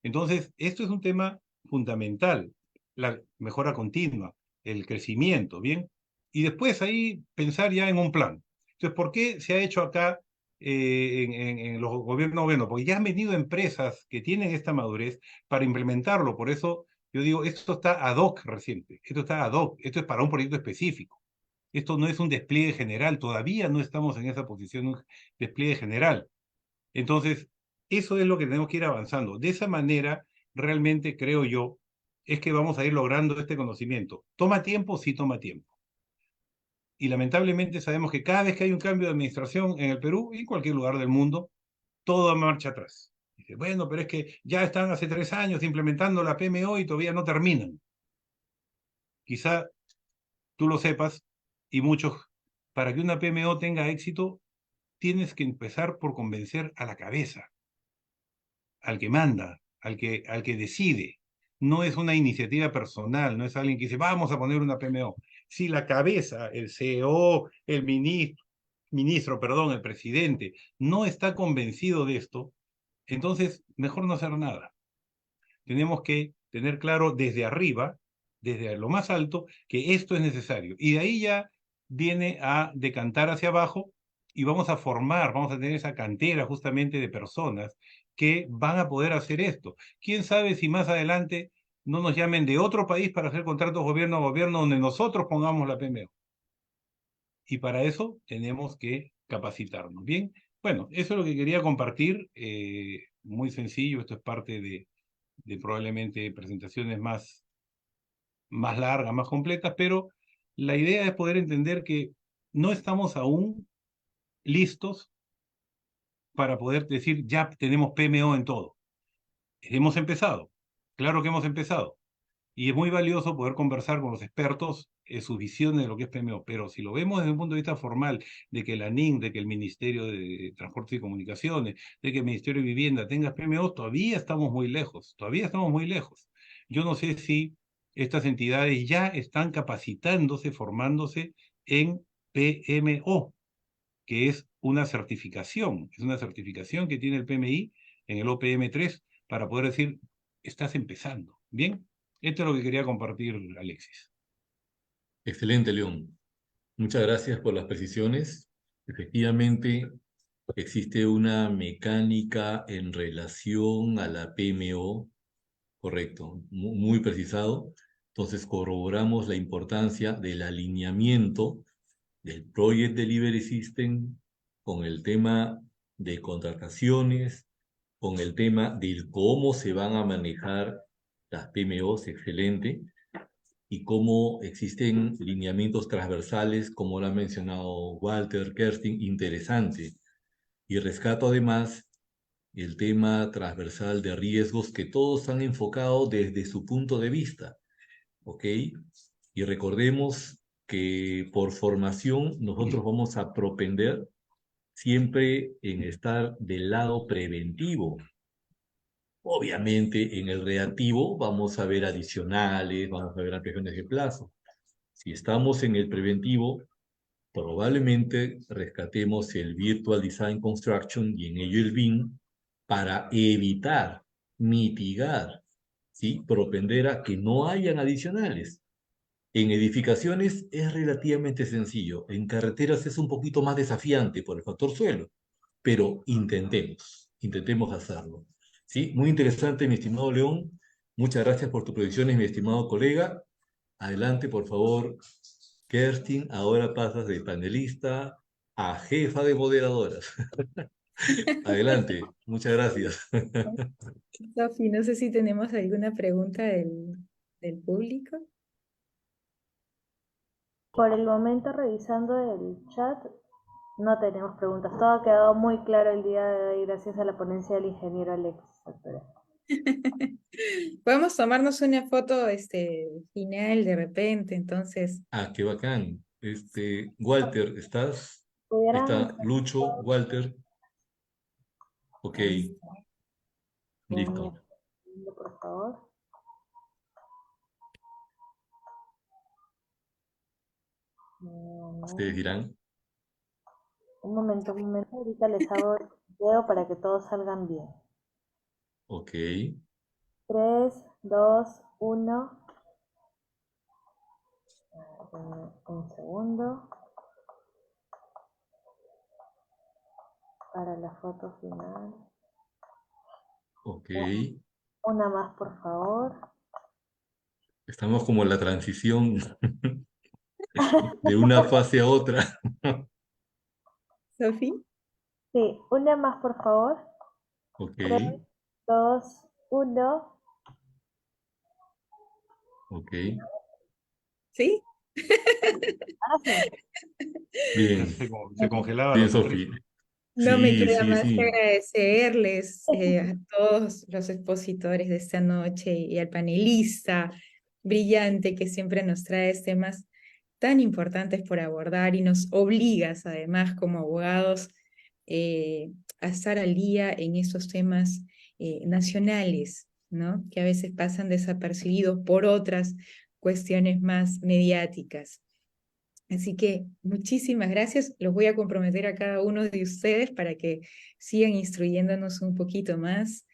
Entonces, esto es un tema fundamental, la mejora continua, el crecimiento, ¿bien? Y después ahí pensar ya en un plan. Entonces, ¿por qué se ha hecho acá en los gobiernos? Bueno, porque ya han venido empresas que tienen esta madurez para implementarlo. Por eso Yo digo, esto está ad hoc reciente, esto está ad hoc, esto es para un proyecto específico. Esto no es un despliegue general, todavía no estamos en esa posición de un despliegue general. Entonces, eso es lo que tenemos que ir avanzando. De esa manera, realmente creo yo, es que vamos a ir logrando este conocimiento. ¿Toma tiempo? Sí, toma tiempo. Y lamentablemente sabemos que cada vez que hay un cambio de administración en el Perú y en cualquier lugar del mundo, todo marcha atrás. Dice, bueno, pero es que ya están hace 3 años implementando la PMO y todavía no terminan. Quizá tú lo sepas y muchos, para que una PMO tenga éxito, tienes que empezar por convencer a la cabeza, al que manda, al que decide. No es una iniciativa personal, no es alguien que dice, vamos a poner una PMO. Si la cabeza, el CEO, el ministro, perdón, el presidente, no está convencido de esto, entonces mejor no hacer nada. Tenemos que tener claro desde arriba, desde lo más alto, que esto es necesario. Y de ahí ya viene a decantar hacia abajo y vamos a formar, vamos a tener esa cantera justamente de personas que van a poder hacer esto. ¿Quién sabe si más adelante no nos llamen de otro país para hacer contratos gobierno a gobierno donde nosotros pongamos la PMO? Y para eso tenemos que capacitarnos. Bien, bueno, eso es lo que quería compartir. Muy sencillo, esto es parte de probablemente presentaciones más largas, más completas, pero la idea es poder entender que no estamos aún listos para poder decir ya tenemos PMO en todo. Hemos empezado, claro que hemos empezado, y es muy valioso poder conversar con los expertos en sus visiones de lo que es PMO, pero si lo vemos desde un punto de vista formal, de que la NIN, de que el Ministerio de Transporte y Comunicaciones, de que el Ministerio de Vivienda tenga PMO, todavía estamos muy lejos, todavía estamos muy lejos. Yo no sé si estas entidades ya están capacitándose, formándose en PMO, que es una certificación que tiene el PMI en el OPM3 para poder decir, estás empezando. Bien, esto es lo que quería compartir, Alexis. Excelente, León. Muchas gracias por las precisiones. Efectivamente, existe una mecánica en relación a la PMO, correcto, muy precisado. Entonces, corroboramos la importancia del alineamiento del Project Delivery System con el tema de contrataciones, con el tema del cómo se van a manejar las PMOs, excelente, y cómo existen lineamientos transversales, como lo ha mencionado Walter, Kerstin, interesante. Y rescato además el tema transversal de riesgos que todos han enfocado desde su punto de vista, ¿ok? Y recordemos que por formación nosotros vamos a propender siempre en estar del lado preventivo. Obviamente en el reactivo vamos a ver adicionales, vamos a ver ampliaciones de plazo. Si estamos en el preventivo, probablemente rescatemos el Virtual Design Construction y en ello el BIM para evitar, mitigar, ¿sí? Propender a que no hayan adicionales. En edificaciones es relativamente sencillo, en carreteras es un poquito más desafiante por el factor suelo, pero intentemos hacerlo. ¿Sí? Muy interesante, mi estimado León. Muchas gracias por tus predicciones, mi estimado colega. Adelante, por favor, Kerstin. Ahora pasas de panelista a jefa de moderadoras. Adelante, muchas gracias. Sofi, no sé si tenemos alguna pregunta del público. Por el momento, revisando el chat, no tenemos preguntas. Todo ha quedado muy claro el día de hoy gracias a la ponencia del ingeniero Alexis Alvarez. Podemos tomarnos una foto final de repente, entonces. Ah, qué bacán. Walter, ¿estás? Ahí ¿Pudieran está Lucho, Walter. Ok, denme listo. un segundo, por favor? Ustedes dirán, Un momento, ahorita les hago el video para que todos salgan bien. ok. 3, 2, 1. Un segundo para la foto final. Ok, Una más, por favor. Estamos como en la transición de una fase a otra. Sofi. Sí, una más, por favor. Ok, 3, 2, 1. ok. ¿Sí? Ahora sí. Bien, Se congelaba la bien, sonrisa. Sofi. No me Sí, queda sí, más que sí. agradecerles a todos los expositores de esta noche y al panelista brillante que siempre nos trae temas tan importantes por abordar y nos obligas además como abogados a estar al día en esos temas nacionales, ¿no? Que a veces pasan desapercibidos por otras cuestiones más mediáticas. Así que muchísimas gracias. Los voy a comprometer a cada uno de ustedes para que sigan instruyéndonos un poquito más,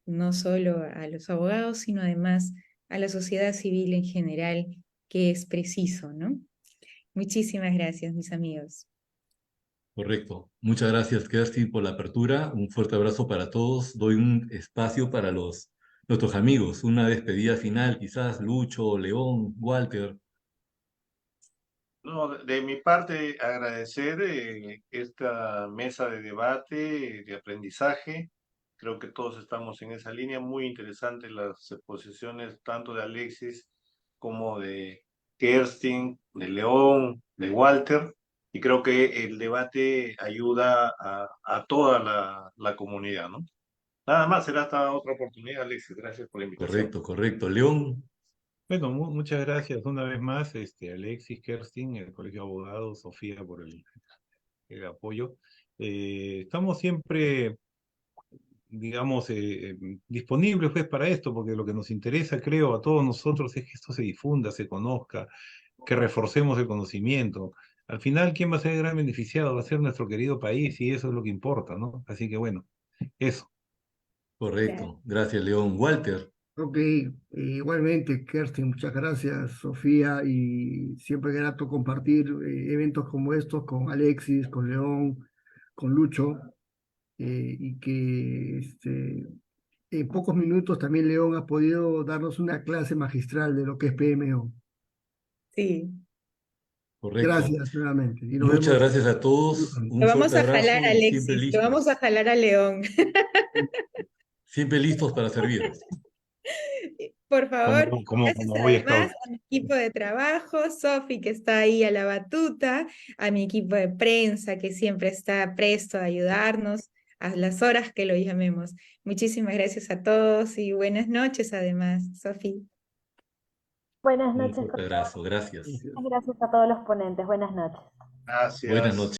no solo a los abogados, sino además a la sociedad civil en general, que es preciso, ¿no? Muchísimas gracias, mis amigos. Correcto. Muchas gracias, Kerstin, por la apertura. Un fuerte abrazo para todos. Doy un espacio para nuestros amigos. Una despedida final, quizás Lucho, León, Walter. No, de mi parte, agradecer esta mesa de debate, de aprendizaje. Creo que todos estamos en esa línea. Muy interesantes las exposiciones tanto de Alexis como de Kerstin, de León, de Walter. Y creo que el debate ayuda a toda la comunidad, ¿no? Nada más, será hasta otra oportunidad, Alexis. Gracias por la invitación. Correcto, correcto. León, Bueno, muchas gracias una vez más, Alexis, Kerstin, el Colegio de Abogados, Sofía por el apoyo. Estamos siempre, digamos, disponibles pues, para esto, porque lo que nos interesa, creo, a todos nosotros es que esto se difunda, se conozca, que reforcemos el conocimiento. Al final, ¿quién va a ser el gran beneficiado? Va a ser nuestro querido país y eso es lo que importa, ¿no? Así que bueno, eso. correcto. Gracias, León. Walter, Ok, igualmente, Kerstin, muchas gracias, Sofía, y siempre grato compartir eventos como estos con Alexis, con León, con Lucho, y que en pocos minutos también León ha podido darnos una clase magistral de lo que es PMO. Sí. correcto. Gracias nuevamente, y nos Muchas vemos. gracias a todos. Lo Un vamos fuerte a jalar, abrazo y siempre Alexis, lo vamos a listos. jalar a León. Siempre listos para servir. Por favor, gracias Como Boy además Scout. a mi equipo de trabajo, Sofi, que está ahí a la batuta, a mi equipo de prensa, que siempre está presto a ayudarnos a las horas que lo llamemos. Muchísimas gracias a todos y buenas noches además, Sofi. Buenas Un noches, fuerte por abrazo. Gracias. favor. Gracias a todos los ponentes. Buenas noches. Buenas Gracias. noches.